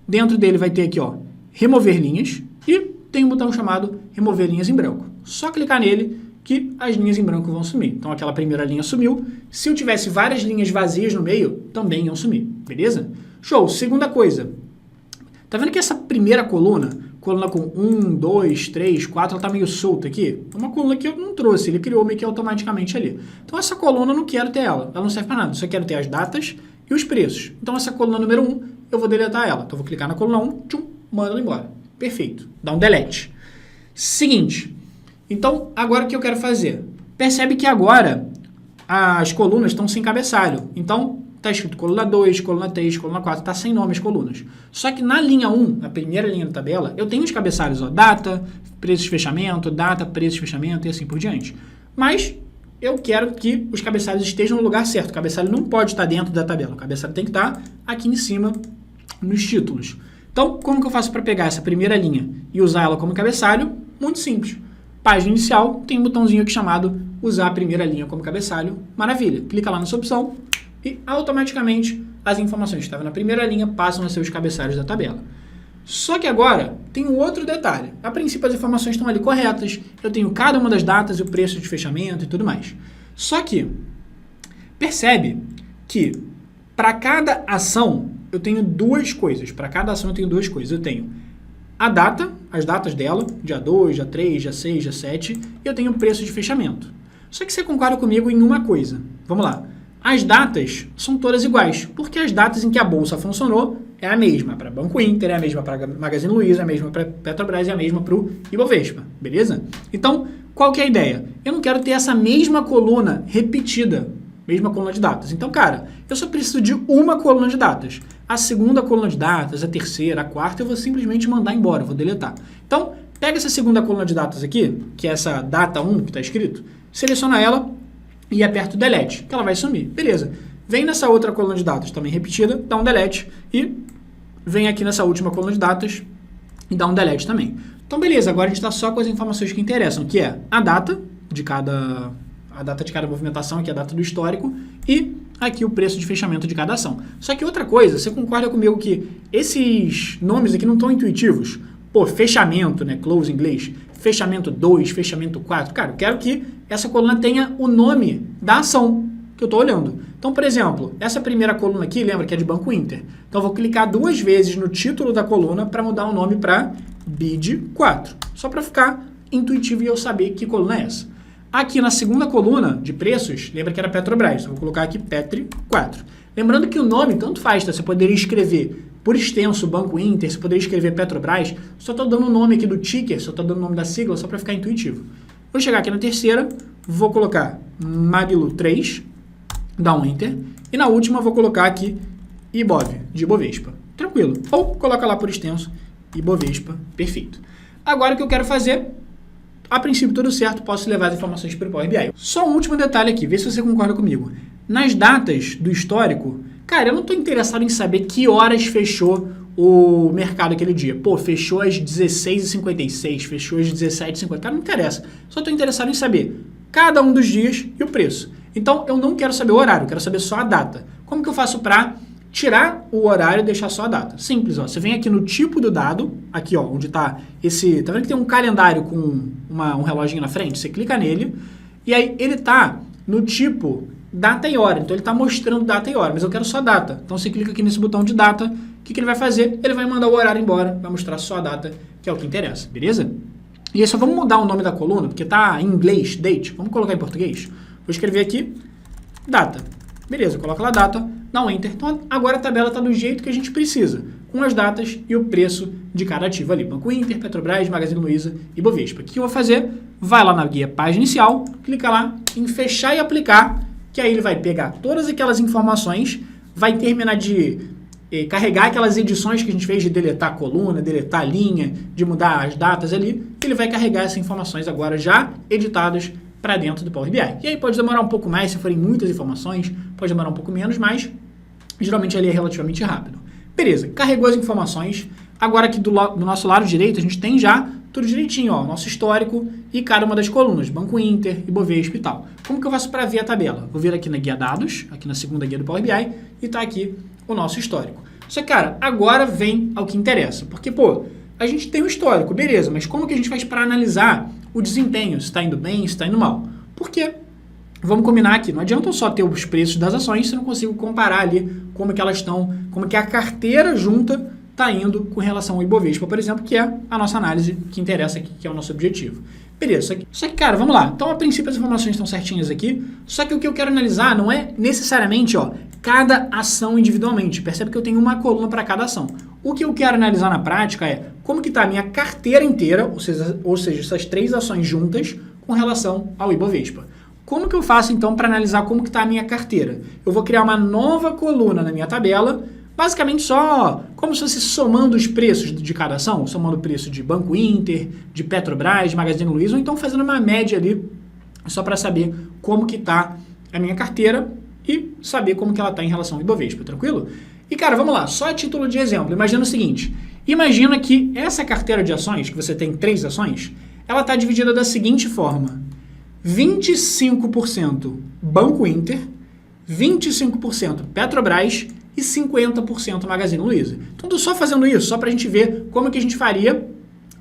dentro dele vai ter aqui ó, remover linhas e tem um botão chamado remover linhas em branco. Só clicar nele que as linhas em branco vão sumir. Então aquela primeira linha sumiu. Se eu tivesse várias linhas vazias no meio, também iam sumir, beleza? Show! Segunda coisa. Tá vendo que essa primeira coluna com 1, 2, 3, 4, ela tá meio solta aqui? É uma coluna que eu não trouxe, ele criou meio que automaticamente ali. Então essa coluna eu não quero ter ela não serve para nada, eu só quero ter as datas e os preços. Então essa coluna número 1, eu vou deletar ela. Então eu vou clicar na coluna 1, tchum, manda ela embora. Perfeito, dá um delete. Seguinte, então agora o que eu quero fazer? Percebe que agora as colunas estão sem cabeçalho. Então está escrito coluna 2, coluna 3, coluna 4, está sem nome as colunas. Só que na linha 1, a primeira linha da tabela, eu tenho os cabeçalhos, ó, data, preço de fechamento, data, preço de fechamento e assim por diante. Mas eu quero que os cabeçalhos estejam no lugar certo. O cabeçalho não pode estar dentro da tabela, o cabeçalho tem que estar aqui em cima nos títulos. Então, como que eu faço para pegar essa primeira linha e usar ela como cabeçalho? Muito simples. Página inicial, tem um botãozinho aqui chamado usar a primeira linha como cabeçalho. Maravilha. Clica lá nessa opção e automaticamente as informações que estavam na primeira linha passam a ser os cabeçalhos da tabela. Só que agora tem um outro detalhe. A princípio as informações estão ali corretas, eu tenho cada uma das datas e o preço de fechamento e tudo mais. Só que percebe que para cada ação eu tenho duas coisas. Para cada ação eu tenho duas coisas. Eu tenho a data, as datas dela, dia 2, dia 3, dia 6, dia 7, e eu tenho o preço de fechamento. Só que você concorda comigo em uma coisa. Vamos lá. As datas são todas iguais, porque as datas em que a bolsa funcionou é a mesma para Banco Inter, é a mesma para Magazine Luiza, é a mesma para Petrobras, é a mesma para o Ibovespa, beleza? Então, qual que é a ideia? Eu não quero ter essa mesma coluna repetida, mesma coluna de datas. Então, cara, eu só preciso de uma coluna de datas. A segunda coluna de datas, a terceira, a quarta, eu vou simplesmente mandar embora, eu vou deletar. Então, pega essa segunda coluna de datas aqui, que é essa data 1 que está escrito, seleciona ela e aperta o delete, que ela vai sumir. Beleza. Vem nessa outra coluna de datas, também repetida, dá um delete e vem aqui nessa última coluna de datas e dá um delete também. Então, beleza, agora a gente está só com as informações que interessam, que é a data de cada movimentação, que é a data do histórico, e aqui o preço de fechamento de cada ação. Só que outra coisa, você concorda comigo que esses nomes aqui não estão intuitivos? Pô, fechamento, né? Close em inglês. Fechamento 2, fechamento 4. Cara, eu quero que essa coluna tenha o nome da ação que eu estou olhando. Então, por exemplo, essa primeira coluna aqui, lembra que é de Banco Inter. Então, eu vou clicar duas vezes no título da coluna para mudar o nome para BID 4. Só para ficar intuitivo e eu saber que coluna é essa. Aqui na segunda coluna de preços, lembra que era Petrobras. Eu vou colocar aqui Petri 4. Lembrando que o nome tanto faz, tá? Você poderia escrever por extenso Banco Inter, você poderia escrever Petrobras. Só estou dando o nome aqui do ticker, só estou dando o nome da sigla, só para ficar intuitivo. Vou chegar aqui na terceira, vou colocar Maglu 3, dá um Enter. E na última vou colocar aqui Ibov, de Ibovespa. Tranquilo. Ou coloca lá por extenso Ibovespa, perfeito. Agora o que eu quero fazer, a princípio tudo certo, posso levar as informações para o Power BI. Só um último detalhe aqui, vê se você concorda comigo. Nas datas do histórico, cara, eu não estou interessado em saber que horas fechou o mercado aquele dia. Pô, fechou às 16h56, fechou às 17h50, cara, não interessa. Só estou interessado em saber cada um dos dias e o preço. Então, eu não quero saber o horário, eu quero saber só a data. Como que eu faço para tirar o horário e deixar só a data? Simples, ó. Você vem aqui no tipo do dado, aqui, ó, onde está esse... Tá vendo que tem um calendário com um reloginho na frente? Você clica nele e aí ele tá no tipo data e hora. Então, ele está mostrando data e hora, mas eu quero só data. Então, você clica aqui nesse botão de data. O que ele vai fazer? Ele vai mandar o horário embora, vai mostrar só a data, que é o que interessa, beleza? E aí, só vamos mudar o nome da coluna, porque tá em inglês, date. Vamos colocar em português? Vou escrever aqui, data. Beleza, coloca lá a data, dá um Enter. Então, agora a tabela está do jeito que a gente precisa, com as datas e o preço de cada ativo ali. Banco Inter, Petrobras, Magazine Luiza e Ibovespa. O que eu vou fazer? Vai lá na guia página inicial, clica lá em fechar e aplicar, que aí ele vai pegar todas aquelas informações, vai terminar de carregar aquelas edições que a gente fez de deletar a coluna, deletar a linha, de mudar as datas ali, ele vai carregar essas informações agora já editadas para dentro do Power BI. E aí pode demorar um pouco mais, se forem muitas informações, pode demorar um pouco menos, mas geralmente ele é relativamente rápido. Beleza, carregou as informações. Agora aqui do nosso lado direito a gente tem já tudo direitinho, ó, nosso histórico e cada uma das colunas, Banco Inter, Ibovespa e tal. Como que eu faço para ver a tabela? Vou vir aqui na guia dados, aqui na segunda guia do Power BI, e tá aqui o nosso histórico. Só que, cara, agora vem ao que interessa, porque, pô, a gente tem um histórico, beleza, mas como que a gente faz para analisar o desempenho, se está indo bem, se está indo mal? Porque, vamos combinar aqui, não adianta eu só ter os preços das ações se eu não consigo comparar ali como que elas estão, como que a carteira junta está indo com relação ao Ibovespa, por exemplo, que é a nossa análise que interessa aqui, que é o nosso objetivo. Beleza, só que, cara, vamos lá. Então, a princípio, as informações estão certinhas aqui, só que o que eu quero analisar não é necessariamente, cada ação individualmente. Percebe que eu tenho uma coluna para cada ação. O que eu quero analisar na prática é como que está a minha carteira inteira, ou seja, essas 3 ações juntas, com relação ao Ibovespa. Como que eu faço, então, para analisar como que está a minha carteira? Eu vou criar uma nova coluna na minha tabela, basicamente só como se fosse somando os preços de cada ação, somando o preço de Banco Inter, de Petrobras, de Magazine Luiza, ou então fazendo uma média ali, só para saber como que está a minha carteira e saber como que ela está em relação ao Ibovespa, tranquilo? E cara, vamos lá, só a título de exemplo, imagina o seguinte, imagina que essa carteira de ações, que você tem 3 ações, ela está dividida da seguinte forma, 25% Banco Inter, 25% Petrobras e 50% Magazine Luiza. Então, estou só fazendo isso, só para a gente ver como que a gente faria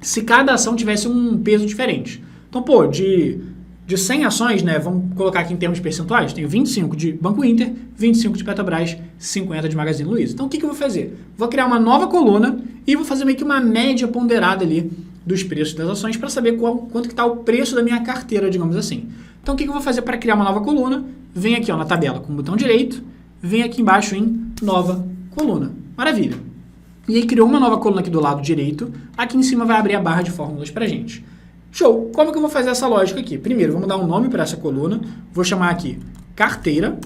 se cada ação tivesse um peso diferente. Então, pô, de 100 ações, né, vamos colocar aqui em termos percentuais, tenho 25 de Banco Inter, 25 de Petrobras, 50 de Magazine Luiza. Então, o que eu vou fazer? Vou criar uma nova coluna e vou fazer meio que uma média ponderada ali dos preços das ações para saber quanto que está o preço da minha carteira, digamos assim. Então, o que eu vou fazer para criar uma nova coluna? Vem aqui na tabela com o botão direito, vem aqui embaixo em nova coluna. Maravilha. E aí criou uma nova coluna aqui do lado direito. Aqui em cima vai abrir a barra de fórmulas pra gente. Show! Como que eu vou fazer essa lógica aqui? Primeiro, vamos dar um nome para essa coluna. Vou chamar aqui carteira.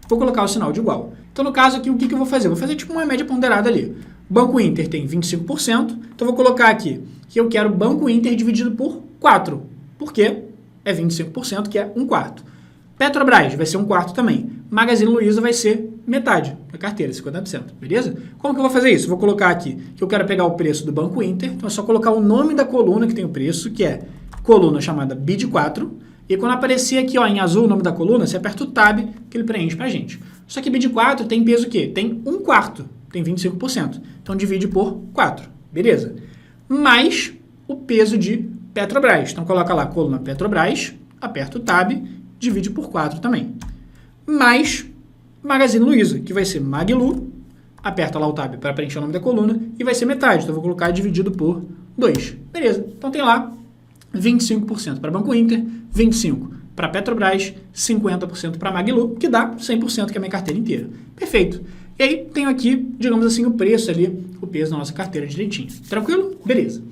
Vou colocar o sinal de igual. Então, no caso aqui, o que eu vou fazer? Vou fazer tipo uma média ponderada ali. Banco Inter tem 25%. Então, vou colocar aqui que eu quero Banco Inter dividido por 4. Por quê? É 25%, que é 1/4. Petrobras vai ser 1/4 também. Magazine Luiza vai ser metade da carteira, 50%, beleza? Como que eu vou fazer isso? Vou colocar aqui que eu quero pegar o preço do Banco Inter, então é só colocar o nome da coluna que tem o preço, que é coluna chamada BID4, e quando aparecer aqui em azul o nome da coluna, você aperta o Tab que ele preenche pra gente. Só que BID4 tem peso o quê? Tem 1/4, tem 25%, então divide por 4, beleza? Mais o peso de Petrobras, então coloca lá coluna Petrobras, aperta o Tab, divide por 4 também. Mais Magazine Luiza, que vai ser Maglu, aperta lá o Tab para preencher o nome da coluna, e vai ser metade, então eu vou colocar dividido por 2. Beleza, então tem lá 25% para Banco Inter, 25% para Petrobras, 50% para Maglu, que dá 100%, que é a minha carteira inteira. Perfeito. E aí tenho aqui, digamos assim, o preço ali, o peso da nossa carteira direitinho. Tranquilo? Beleza.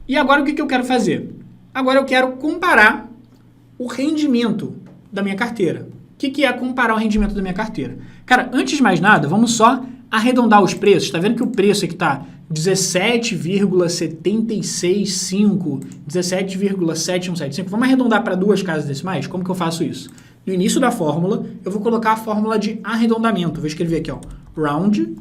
E agora o que eu quero fazer? Agora eu quero comparar o rendimento da minha carteira. O que é comparar o rendimento da minha carteira? Cara, antes de mais nada, vamos só arredondar os preços. Está vendo que o preço aqui está 17,765, 17,7175. Vamos arredondar para 2 casas decimais? Como que eu faço isso? No início da fórmula, eu vou colocar a fórmula de arredondamento. Vou escrever aqui, round,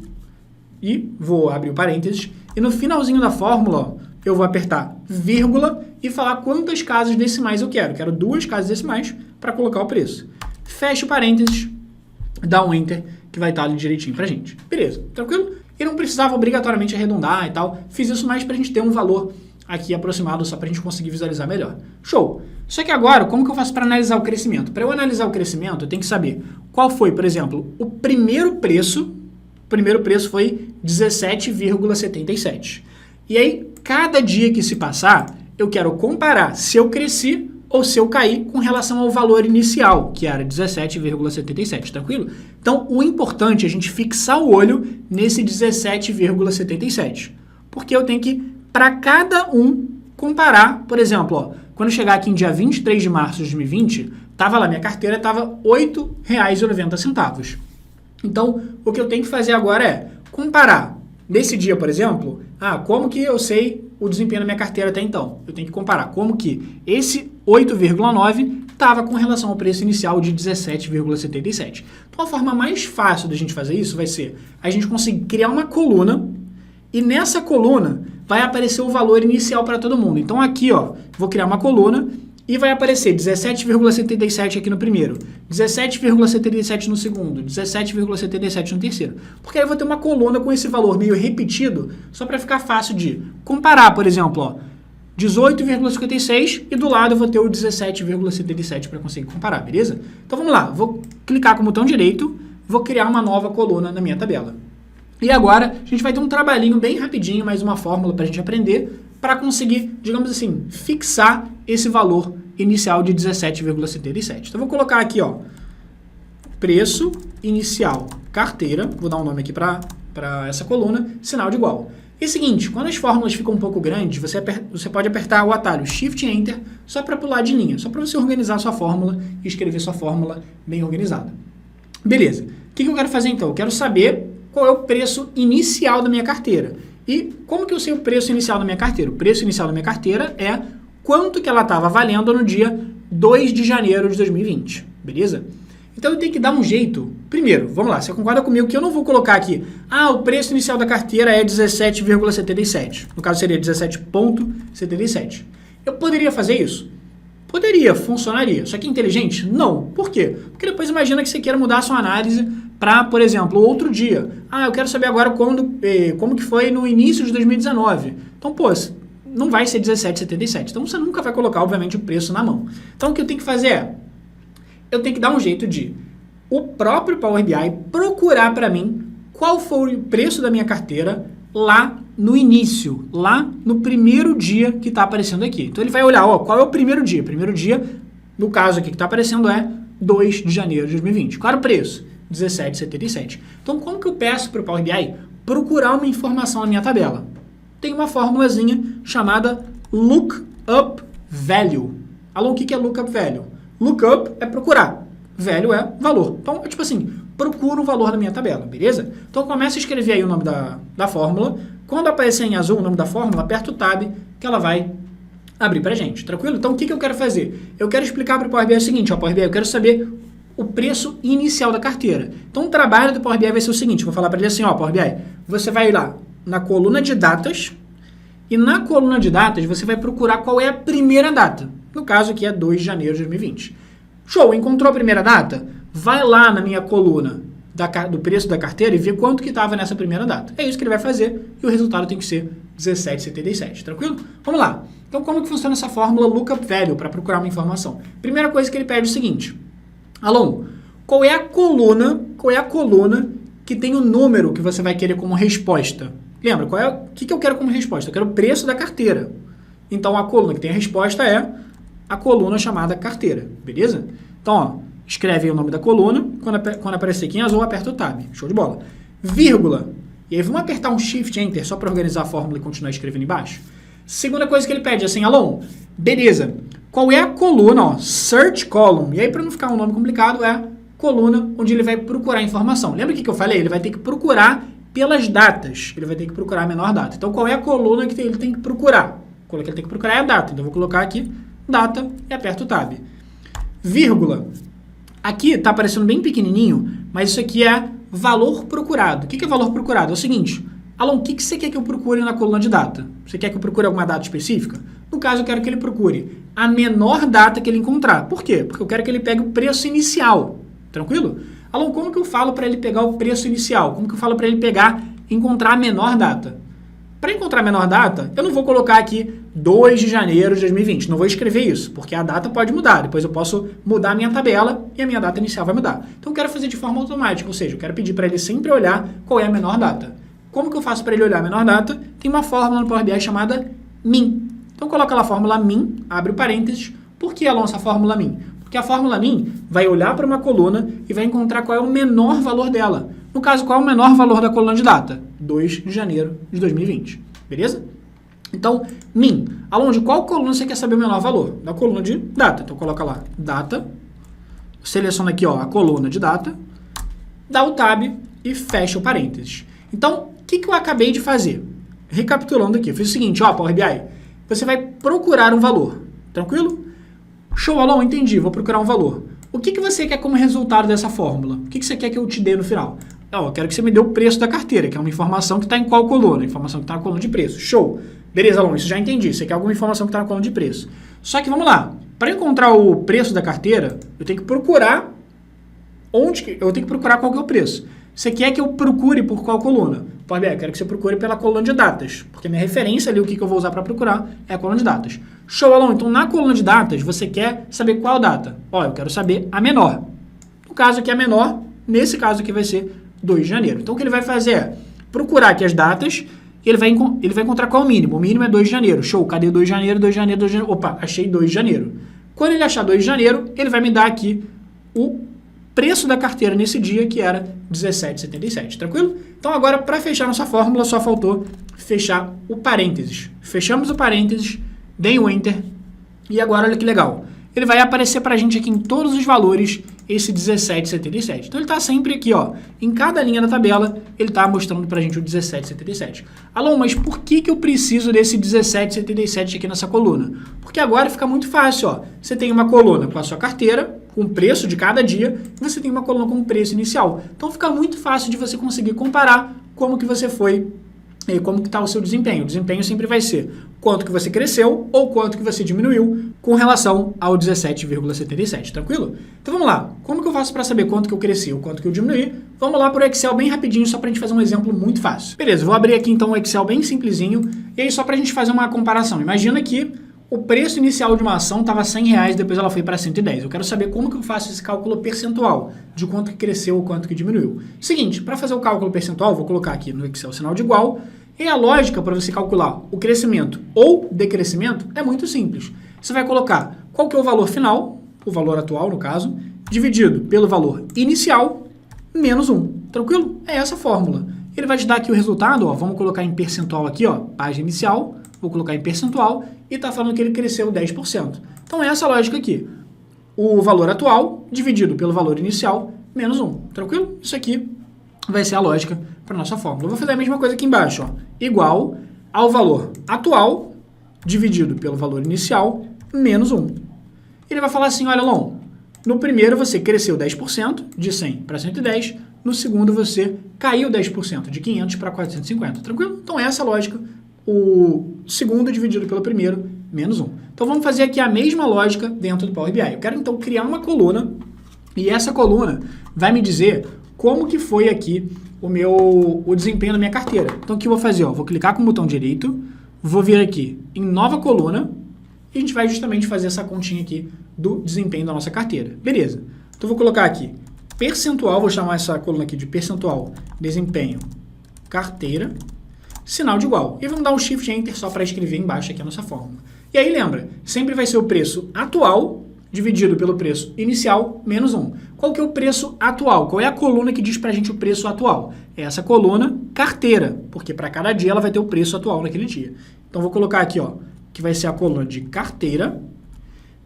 e vou abrir o parênteses. E no finalzinho da fórmula, eu vou apertar vírgula e falar quantas casas decimais eu quero. Quero 2 casas decimais para colocar o preço. Fecha o parênteses, dá um Enter, que vai estar ali direitinho pra gente. Beleza, tranquilo? E não precisava obrigatoriamente arredondar e tal. Fiz isso mais pra gente ter um valor aqui aproximado, só pra gente conseguir visualizar melhor. Show! Só que agora, como que eu faço para analisar o crescimento? Para eu analisar o crescimento, eu tenho que saber qual foi, por exemplo, o primeiro preço. O primeiro preço foi 17,77. E aí, cada dia que se passar, eu quero comparar se eu cresci ou se eu caí com relação ao valor inicial, que era 17,77, tranquilo? Então, o importante é a gente fixar o olho nesse 17,77, porque eu tenho que, para cada um, comparar, por exemplo, quando chegar aqui em dia 23 de março de 2020, tava lá, minha carteira estava R$ 8,90. Então, o que eu tenho que fazer agora é comparar, nesse dia, por exemplo, como que eu sei o desempenho da minha carteira até então? Eu tenho que comparar como que esse 8,9 estava com relação ao preço inicial de 17,77. Então, a forma mais fácil da gente fazer isso vai ser a gente conseguir criar uma coluna e nessa coluna vai aparecer o valor inicial para todo mundo. Então, aqui, vou criar uma coluna e vai aparecer 17,77 aqui no primeiro, 17,77 no segundo, 17,77 no terceiro. Porque aí eu vou ter uma coluna com esse valor meio repetido, só para ficar fácil de comparar, por exemplo, ó, 18,56 e do lado eu vou ter o 17,77 para conseguir comparar, beleza? Então vamos lá, vou clicar com o botão direito, vou criar uma nova coluna na minha tabela. E agora a gente vai ter um trabalhinho bem rapidinho, mais uma fórmula para a gente aprender, para conseguir, digamos assim, fixar esse valor inicial de 17,77. Então vou colocar aqui, ó, preço inicial carteira, vou dar um nome aqui para essa coluna, sinal de igual. E é o seguinte, quando as fórmulas ficam um pouco grandes, você pode apertar o atalho Shift Enter só para pular de linha, só para você organizar a sua fórmula e escrever sua fórmula bem organizada. Beleza. O que eu quero fazer então? Eu quero saber qual é o preço inicial da minha carteira. E como que eu sei o preço inicial da minha carteira? O preço inicial da minha carteira é quanto que ela estava valendo no dia 2 de janeiro de 2020. Beleza? Então eu tenho que dar um jeito. Primeiro, vamos lá, você concorda comigo que eu não vou colocar aqui, o preço inicial da carteira é 17,77. No caso seria 17,77. Eu poderia fazer isso? Poderia, funcionaria. Só que inteligente? Não. Por quê? Porque depois imagina que você queira mudar a sua análise para, por exemplo, outro dia. Eu quero saber agora como que foi no início de 2019. Então, não vai ser 17,77. Então, você nunca vai colocar, obviamente, o preço na mão. Então, o que eu tenho que fazer é, eu tenho que dar um jeito de o próprio Power BI procurar para mim qual foi o preço da minha carteira lá no início, lá no primeiro dia que está aparecendo aqui. Então, ele vai olhar, qual é o primeiro dia? Primeiro dia, no caso aqui que está aparecendo, é 2 de janeiro de 2020. Qual era o preço? 17,77. Então, como que eu peço para o Power BI procurar uma informação na minha tabela? Tem uma formulazinha chamada Lookup Value. O que é Lookup Value? Lookup é procurar. Value é valor. Então, é tipo assim, procura o valor da minha tabela, beleza? Então, começa a escrever aí o nome da fórmula. Quando aparecer em azul o nome da fórmula, aperta o Tab, que ela vai abrir pra gente, tranquilo? Então, o que eu quero fazer? Eu quero explicar para o Power BI o seguinte, Power BI, eu quero saber o preço inicial da carteira. Então, o trabalho do Power BI vai ser o seguinte, vou falar para ele assim, Power BI, você vai lá na coluna de datas, e na coluna de datas você vai procurar qual é a primeira data. No caso aqui é 2 de janeiro de 2020. Show, encontrou a primeira data? Vai lá na minha coluna do preço da carteira e vê quanto que estava nessa primeira data. É isso que ele vai fazer e o resultado tem que ser 17,77, tranquilo? Vamos lá. Então, como que funciona essa fórmula Lookup Value para procurar uma informação? Primeira coisa que ele pede é o seguinte, Alon, qual é a coluna que tem o número que você vai querer como resposta? Lembra, o que eu quero como resposta? Eu quero o preço da carteira. Então, a coluna que tem a resposta é a coluna chamada carteira, beleza? Então, escreve aí o nome da coluna, quando aparecer aqui em azul, aperta o Tab, show de bola. Vírgula, e aí vamos apertar um Shift Enter só para organizar a fórmula e continuar escrevendo embaixo. Segunda coisa que ele pede é assim, Alon, beleza, qual é a coluna, Search Column, e aí para não ficar um nome complicado, é coluna onde ele vai procurar informação. Lembra o que eu falei? Ele vai ter que procurar pelas datas, ele vai ter que procurar a menor data. Então, qual é a coluna que ele tem que procurar? A coluna que ele tem que procurar é a data, então eu vou colocar aqui data e aperto o Tab. Vírgula. Aqui está aparecendo bem pequenininho, mas isso aqui é valor procurado. O que é valor procurado? É o seguinte, Alon, o que você quer que eu procure na coluna de data? Você quer que eu procure alguma data específica? No caso, eu quero que ele procure a menor data que ele encontrar. Por quê? Porque eu quero que ele pegue o preço inicial. Tranquilo? Alon, como que eu falo para ele pegar o preço inicial? Como que eu falo para ele encontrar a menor data? Para encontrar a menor data, eu não vou colocar aqui 2 de janeiro de 2020. Não vou escrever isso, porque a data pode mudar. Depois eu posso mudar a minha tabela e a minha data inicial vai mudar. Então eu quero fazer de forma automática, ou seja, eu quero pedir para ele sempre olhar qual é a menor data. Como que eu faço para ele olhar a menor data? Tem uma fórmula no Power BI chamada min. Então coloca lá a fórmula min, abre o parênteses. Por que, Alon, essa fórmula min? Porque a fórmula min vai olhar para uma coluna e vai encontrar qual é o menor valor dela. No caso, qual é o menor valor da coluna de data? 2 de janeiro de 2020. Beleza? Então, min. Alon, de qual coluna você quer saber o menor valor? Da coluna de data. Então, coloca lá data. Seleciona aqui a coluna de data. Dá o Tab e fecha o parênteses. Então, o que eu acabei de fazer? Recapitulando aqui. Eu fiz o seguinte, Power BI. Você vai procurar um valor. Tranquilo? Show, Alon, entendi. Vou procurar um valor. O que você quer como resultado dessa fórmula? O que você quer que eu te dê no final? Eu quero que você me dê o preço da carteira, que é uma informação que está em qual coluna? Informação que está na coluna de preço. Show. Beleza, Alon, isso já entendi. Você quer alguma informação que está na coluna de preço. Só que vamos lá. Para encontrar o preço da carteira, eu tenho que procurar qual que é o preço. Você quer que eu procure por qual coluna? Power BI, eu quero que você procure pela coluna de datas, porque a minha referência ali, o que eu vou usar para procurar, é a coluna de datas. Show, Alon. Então, na coluna de datas, você quer saber qual data? Ó, eu quero saber a menor. No caso aqui, a menor, nesse caso aqui vai ser 2 de janeiro. Então, o que ele vai fazer é procurar aqui as datas e ele vai encontrar qual é o mínimo. O mínimo é 2 de janeiro. Show, cadê 2 de janeiro, 2 de janeiro, 2 de janeiro? Opa, achei 2 de janeiro. Quando ele achar 2 de janeiro, ele vai me dar aqui o preço da carteira nesse dia, que era R$17,77, tranquilo? Então agora, para fechar nossa fórmula, só faltou fechar o parênteses. Fechamos o parênteses, dei o Enter, e agora olha que legal. Ele vai aparecer para a gente aqui em todos os valores esse 17,77. Então ele está sempre aqui, ó, em cada linha da tabela, ele está mostrando para a gente o 17,77. Alô, mas por que eu preciso desse 17,77 aqui nessa coluna? Porque agora fica muito fácil, ó. Você tem uma coluna com a sua carteira, com o preço de cada dia, e você tem uma coluna com o preço inicial. Então fica muito fácil de você conseguir comparar como que você foi e como que está o seu desempenho. O desempenho sempre vai ser quanto que você cresceu ou quanto que você diminuiu com relação ao 17,77, tranquilo? Então vamos lá. Como que eu faço para saber quanto que eu cresci ou quanto que eu diminuí? Vamos lá para o Excel bem rapidinho, só para a gente fazer um exemplo muito fácil. Beleza, vou abrir aqui então o Excel bem simplesinho, e aí só para a gente fazer uma comparação. Imagina que o preço inicial de uma ação estava R$100, depois ela foi para 110. Eu quero saber como que eu faço esse cálculo percentual, de quanto que cresceu ou quanto que diminuiu. Seguinte, para fazer o cálculo percentual, vou colocar aqui no Excel sinal de igual, e a lógica para você calcular o crescimento ou decrescimento é muito simples. Você vai colocar qual que é o valor final, o valor atual no caso, dividido pelo valor inicial, menos 1. Tranquilo? É essa a fórmula. Ele vai te dar aqui o resultado, ó, vamos colocar em percentual aqui, ó, página inicial, vou colocar em percentual, e está falando que ele cresceu 10%. Então é essa a lógica aqui. O valor atual dividido pelo valor inicial, menos 1. Tranquilo? Isso aqui vai ser a lógica para a nossa fórmula. Eu vou fazer a mesma coisa aqui embaixo, ó, igual ao valor atual dividido pelo valor inicial, menos 1. Ele vai falar assim, olha, Lon, no primeiro você cresceu 10%, de 100 para 110, no segundo você caiu 10%, de 500 para 450, tranquilo? Então é essa a lógica, o segundo dividido pelo primeiro, menos 1. Então vamos fazer aqui a mesma lógica dentro do Power BI. Eu quero então criar uma coluna, e essa coluna vai me dizer como que foi aqui o desempenho da minha carteira. Então o que eu vou fazer? Ó, vou clicar com o botão direito, vou vir aqui em nova coluna, e a gente vai justamente fazer essa continha aqui do desempenho da nossa carteira. Beleza. Então vou colocar aqui percentual, vou chamar essa coluna aqui de percentual desempenho carteira, sinal de igual. E vamos dar um Shift Enter só para escrever embaixo aqui a nossa fórmula. E aí lembra, sempre vai ser o preço atual dividido pelo preço inicial menos 1. Qual que é o preço atual? Qual é a coluna que diz para a gente o preço atual? É essa coluna carteira, porque para cada dia ela vai ter o preço atual naquele dia. Então vou colocar aqui, ó, que vai ser a coluna de carteira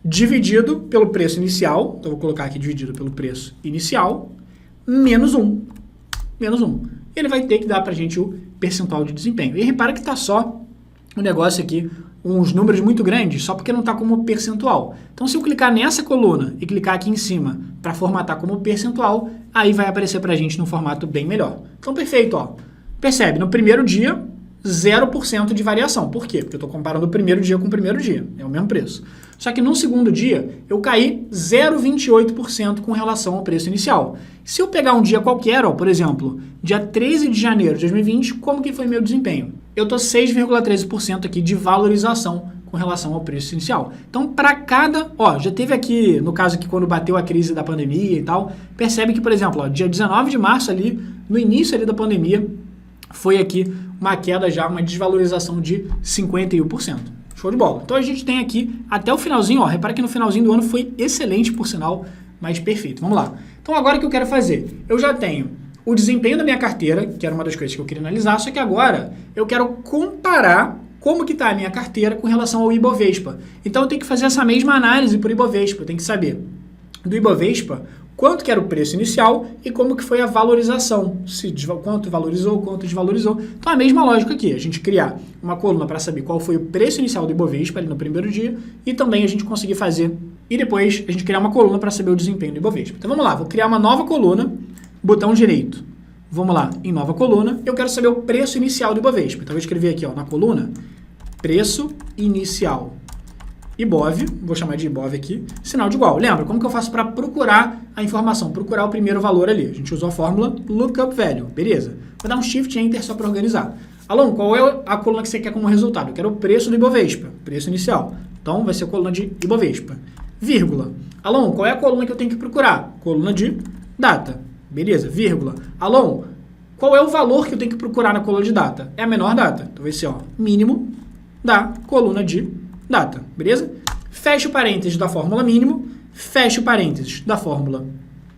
dividido pelo preço inicial. Então vou colocar aqui dividido pelo preço inicial menos 1. Menos 1. Ele vai ter que dar para a gente o percentual de desempenho. E repara que está só o negócio aqui, uns números muito grandes, só porque não está como percentual. Então, se eu clicar nessa coluna e clicar aqui em cima para formatar como percentual, aí vai aparecer para a gente num formato bem melhor. Então, perfeito, ó. Percebe, no primeiro dia, 0% de variação. Por quê? Porque eu estou comparando o primeiro dia com o primeiro dia. É o mesmo preço. Só que no segundo dia, eu caí 0,28% com relação ao preço inicial. Se eu pegar um dia qualquer, ó, por exemplo, dia 13 de janeiro de 2020, como que foi meu desempenho? Eu estou 6,13% aqui de valorização com relação ao preço inicial. Então, para cada... Ó, já teve aqui, no caso aqui, quando bateu a crise da pandemia e tal, percebe que, por exemplo, ó, dia 19 de março ali, no início ali da pandemia, foi aqui uma queda já, uma desvalorização de 51%. Show de bola. Então a gente tem aqui até o finalzinho, ó, repara que no finalzinho do ano foi excelente, por sinal, mas perfeito. Vamos lá. Então agora o que eu quero fazer? Eu já tenho o desempenho da minha carteira, que era uma das coisas que eu queria analisar, só que agora eu quero comparar como que está a minha carteira com relação ao Ibovespa. Então eu tenho que fazer essa mesma análise por Ibovespa, eu tenho que saber do Ibovespa quanto que era o preço inicial e como que foi a valorização, quanto valorizou, quanto desvalorizou. Então a mesma lógica aqui, a gente criar uma coluna para saber qual foi o preço inicial do Ibovespa ali no primeiro dia e também a gente conseguir fazer, e depois a gente criar uma coluna para saber o desempenho do Ibovespa. Então vamos lá, vou criar uma nova coluna, botão direito, vamos lá, em nova coluna, eu quero saber o preço inicial do Ibovespa. Então eu vou escrever aqui, ó, na coluna, preço inicial IBOV, vou chamar de IBOV aqui, sinal de igual. Lembra, como que eu faço para procurar a informação? Procurar o primeiro valor ali. A gente usou a fórmula lookup value, beleza. Vou dar um Shift Enter só para organizar. Alon, qual é a coluna que você quer como resultado? Eu quero o preço do Ibovespa, preço inicial. Então, vai ser a coluna de Ibovespa. Vírgula. Alon, qual é a coluna que eu tenho que procurar? Coluna de data. Beleza, vírgula. Alon, qual é o valor que eu tenho que procurar na coluna de data? É a menor data. Então, vai ser mínimo da coluna de data. Beleza? Fecha o parênteses da fórmula mínimo, fecha o parênteses da fórmula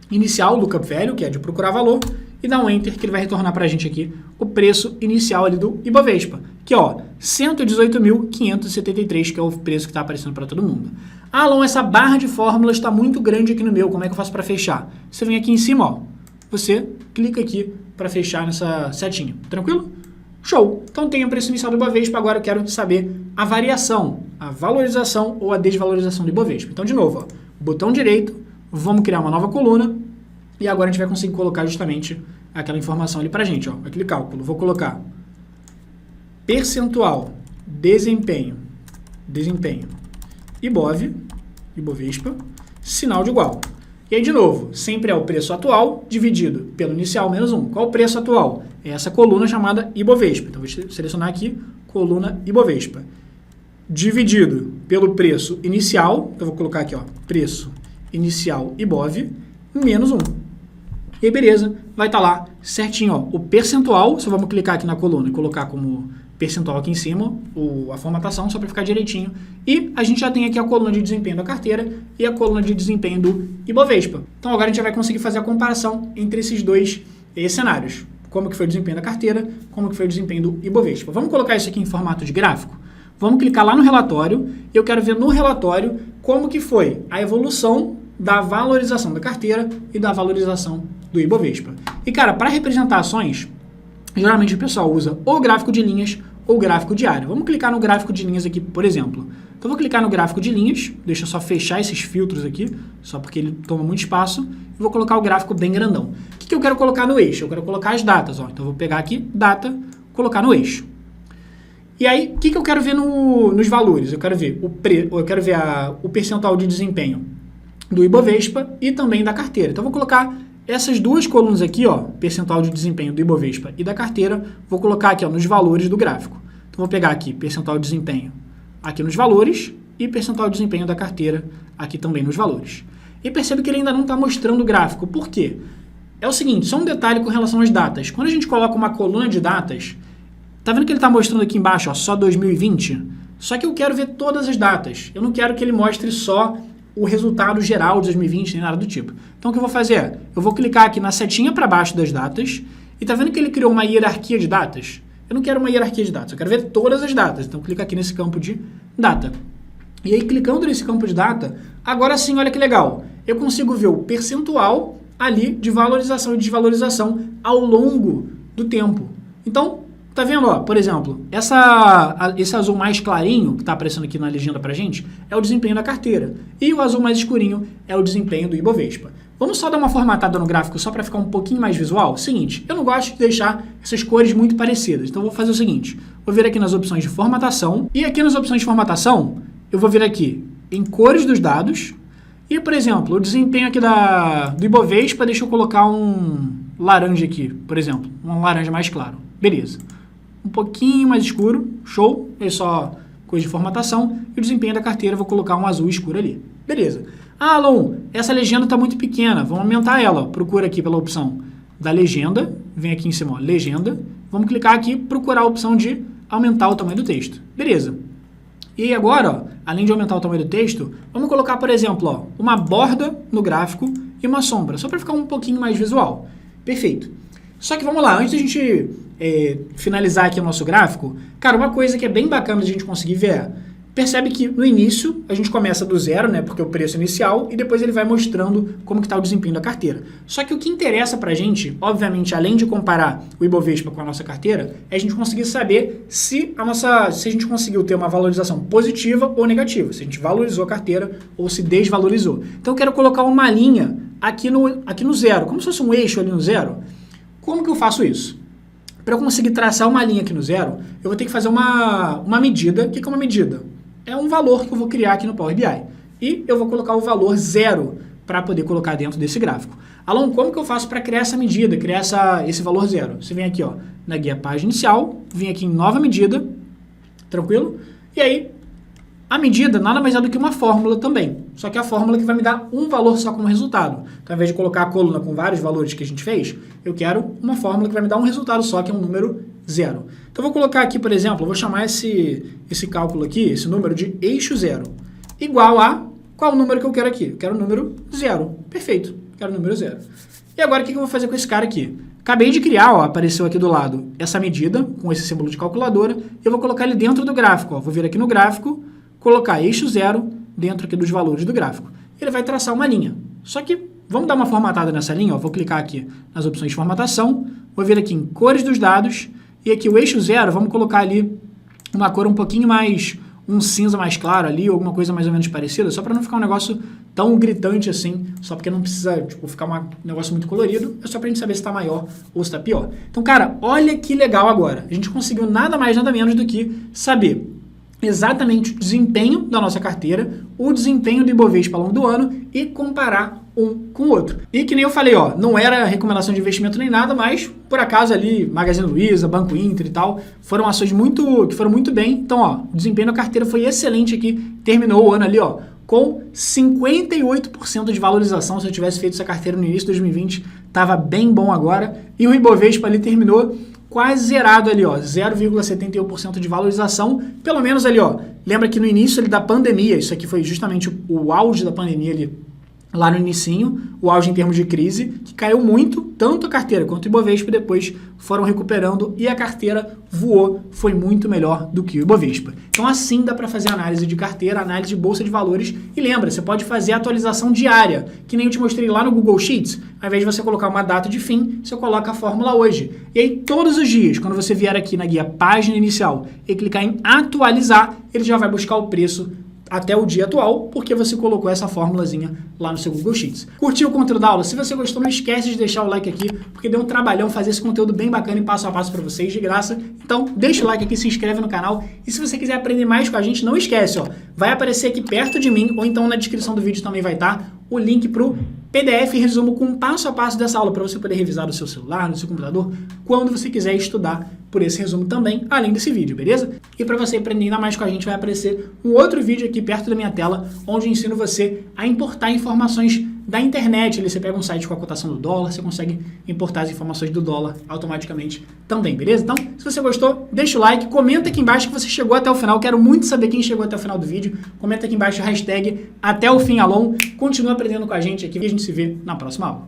inicial, lookup value, que é de procurar valor, e dá um Enter, que ele vai retornar para a gente aqui o preço inicial ali do Ibovespa, que é 118.573, que é o preço que está aparecendo para todo mundo. Ah, Alon, essa barra de fórmulas está muito grande aqui no meu, como é que eu faço para fechar? Você vem aqui em cima, você clica aqui para fechar nessa setinha, tranquilo? Show! Então tem o preço inicial do Ibovespa, agora eu quero saber a variação, a valorização ou a desvalorização do Ibovespa. Então, de novo, botão direito, vamos criar uma nova coluna e agora a gente vai conseguir colocar justamente aquela informação ali pra gente, aquele cálculo. Vou colocar percentual, desempenho, Ibovespa, sinal de igual. E aí, de novo, sempre é o preço atual dividido pelo inicial menos 1. Qual o preço atual? É essa coluna chamada Ibovespa. Então, vou selecionar aqui, coluna Ibovespa. Dividido pelo preço inicial, eu vou colocar aqui, preço inicial Ibov, menos 1. E aí, beleza, vai estar lá certinho, o percentual, só vamos clicar aqui na coluna e colocar como percentual aqui em cima, a formatação, só para ficar direitinho. E a gente já tem aqui a coluna de desempenho da carteira e a coluna de desempenho do Ibovespa. Então agora a gente já vai conseguir fazer a comparação entre esses dois cenários. Como que foi o desempenho da carteira, como que foi o desempenho do Ibovespa. Vamos colocar isso aqui em formato de gráfico? Vamos clicar lá no relatório e eu quero ver no relatório como que foi a evolução da valorização da carteira e da valorização do Ibovespa. E cara, para representar ações, geralmente o pessoal usa ou gráfico de linhas ou gráfico diário. Vamos clicar no gráfico de linhas aqui, por exemplo. Então, vou clicar no gráfico de linhas, deixa eu só fechar esses filtros aqui, só porque ele toma muito espaço, e vou colocar o gráfico bem grandão. O que eu quero colocar no eixo? Eu quero colocar as datas. Então, eu vou pegar aqui, data, colocar no eixo. E aí, o que eu quero ver nos valores? Eu quero ver o percentual de desempenho do Ibovespa e também da carteira. Então, eu vou colocar essas duas colunas aqui, percentual de desempenho do Ibovespa e da carteira, vou colocar aqui nos valores do gráfico. Então, vou pegar aqui percentual de desempenho aqui nos valores e percentual de desempenho da carteira aqui também nos valores. E percebe que ele ainda não está mostrando o gráfico. Por quê? É o seguinte, só um detalhe com relação às datas. Quando a gente coloca uma coluna de datas, tá vendo que ele está mostrando aqui embaixo, só 2020? Só que eu quero ver todas as datas. Eu não quero que ele mostre só o resultado geral de 2020, nem nada do tipo. Então, o que eu vou fazer? Eu vou clicar aqui na setinha para baixo das datas e tá vendo que ele criou uma hierarquia de datas? Eu não quero uma hierarquia de datas, eu quero ver todas as datas. Então, clica aqui nesse campo de data. E aí, clicando nesse campo de data, agora sim, olha que legal. Eu consigo ver o percentual ali de valorização e desvalorização ao longo do tempo. Então, tá vendo, por exemplo, esse azul mais clarinho, que está aparecendo aqui na legenda pra gente, é o desempenho da carteira. E o azul mais escurinho é o desempenho do Ibovespa. Vamos só dar uma formatada no gráfico só para ficar um pouquinho mais visual? Seguinte, eu não gosto de deixar essas cores muito parecidas, então eu vou fazer o seguinte, vou vir aqui nas opções de formatação, e aqui nas opções de formatação, eu vou vir aqui em cores dos dados, e, por exemplo, o desempenho aqui do Ibovespa, deixa eu colocar um laranja aqui, por exemplo, um laranja mais claro. Beleza. Um pouquinho mais escuro, show, é só coisa de formatação, e o desempenho da carteira eu vou colocar um azul escuro ali. Beleza. Ah, Alon, essa legenda está muito pequena, vamos aumentar ela. Procura aqui pela opção da legenda, vem aqui em cima, legenda, vamos clicar aqui, procurar a opção de aumentar o tamanho do texto. Beleza. E aí agora, além de aumentar o tamanho do texto, vamos colocar, por exemplo, uma borda no gráfico e uma sombra, só para ficar um pouquinho mais visual. Perfeito. Só que vamos lá, antes da gente finalizar aqui o nosso gráfico, cara, uma coisa que é bem bacana de a gente conseguir ver percebe que no início a gente começa do zero, né, porque é o preço inicial, e depois ele vai mostrando como que está o desempenho da carteira. Só que o que interessa para a gente, obviamente, além de comparar o Ibovespa com a nossa carteira, é a gente conseguir saber se a gente conseguiu ter uma valorização positiva ou negativa, se a gente valorizou a carteira ou se desvalorizou. Então eu quero colocar uma linha aqui no zero, como se fosse um eixo ali no zero. Como que eu faço isso? Para eu conseguir traçar uma linha aqui no zero, eu vou ter que fazer uma medida. O que é uma medida? é um valor que eu vou criar aqui no Power BI. E eu vou colocar o valor 0 para poder colocar dentro desse gráfico. Alon, como que eu faço para criar essa medida, criar esse valor 0? Você vem aqui ó, na guia página inicial, vem aqui em nova medida, tranquilo? E aí, a medida nada mais é do que uma fórmula também, só que a fórmula que vai me dar um valor só como resultado. Então, ao invés de colocar a coluna com vários valores que a gente fez, eu quero uma fórmula que vai me dar um resultado só, que é um número 0. Então, eu vou colocar aqui, por exemplo, eu vou chamar esse cálculo aqui, esse número de eixo 0, igual a qual o número que eu quero aqui? Eu quero o número 0. Perfeito, quero o número 0. E agora, o que eu vou fazer com esse cara aqui? Acabei de criar, ó, apareceu aqui do lado essa medida, com esse símbolo de calculadora, e eu vou colocar ele dentro do gráfico. Ó. Vou vir aqui no gráfico, colocar eixo 0 dentro aqui dos valores do gráfico. Ele vai traçar uma linha. Só que vamos dar uma formatada nessa linha. Ó. Vou clicar aqui nas opções de formatação, vou vir aqui em cores dos dados, e aqui o eixo 0, vamos colocar ali uma cor um pouquinho mais, um cinza mais claro ali, alguma coisa mais ou menos parecida, só para não ficar um negócio tão gritante assim, só porque não precisa ficar um negócio muito colorido, é só pra gente saber se está maior ou se está pior. Então, cara, olha que legal agora. A gente conseguiu nada mais, nada menos do que saber exatamente o desempenho da nossa carteira, o desempenho do Ibovespa ao longo do ano e comparar um com o outro. E que nem eu falei, ó, não era recomendação de investimento nem nada, mas por acaso ali, Magazine Luiza, Banco Inter e tal, foram ações que foram muito bem. Então, ó, o desempenho da carteira foi excelente aqui, terminou o ano ali, ó, com 58% de valorização. Se eu tivesse feito essa carteira no início de 2020, estava bem bom agora. E o Ibovespa ali terminou quase zerado ali, ó, 0,71% de valorização, pelo menos ali, ó. Lembra que no início ali da pandemia, isso aqui foi justamente o auge da pandemia ali, lá no inicinho, o auge em termos de crise, que caiu muito, tanto a carteira quanto o Ibovespa depois foram recuperando e a carteira voou, foi muito melhor do que o Ibovespa. Então assim dá para fazer análise de carteira, análise de bolsa de valores e lembra, você pode fazer atualização diária, que nem eu te mostrei lá no Google Sheets, ao invés de você colocar uma data de fim, você coloca a fórmula hoje. E aí todos os dias, quando você vier aqui na guia página inicial e clicar em atualizar, ele já vai buscar o preço até o dia atual, porque você colocou essa formulazinha lá no seu Google Sheets. Curtiu o conteúdo da aula? Se você gostou, não esquece de deixar o like aqui, porque deu um trabalhão fazer esse conteúdo bem bacana e passo a passo para vocês, de graça. Então, deixa o like aqui, se inscreve no canal. E se você quiser aprender mais com a gente, não esquece, ó, vai aparecer aqui perto de mim, ou então na descrição do vídeo também vai estar o link para o PDF resumo com passo a passo dessa aula para você poder revisar no seu celular, no seu computador, quando você quiser estudar por esse resumo também, além desse vídeo, beleza? E para você aprender ainda mais com a gente, vai aparecer um outro vídeo aqui perto da minha tela, onde eu ensino você a importar informações da internet. Ali você pega um site com a cotação do dólar, você consegue importar as informações do dólar automaticamente também, beleza? Então, se você gostou, deixa o like, comenta aqui embaixo que você chegou até o final, quero muito saber quem chegou até o final do vídeo, comenta aqui embaixo a hashtag até o fim Alon, continua aprendendo com a gente aqui e a gente se vê na próxima aula.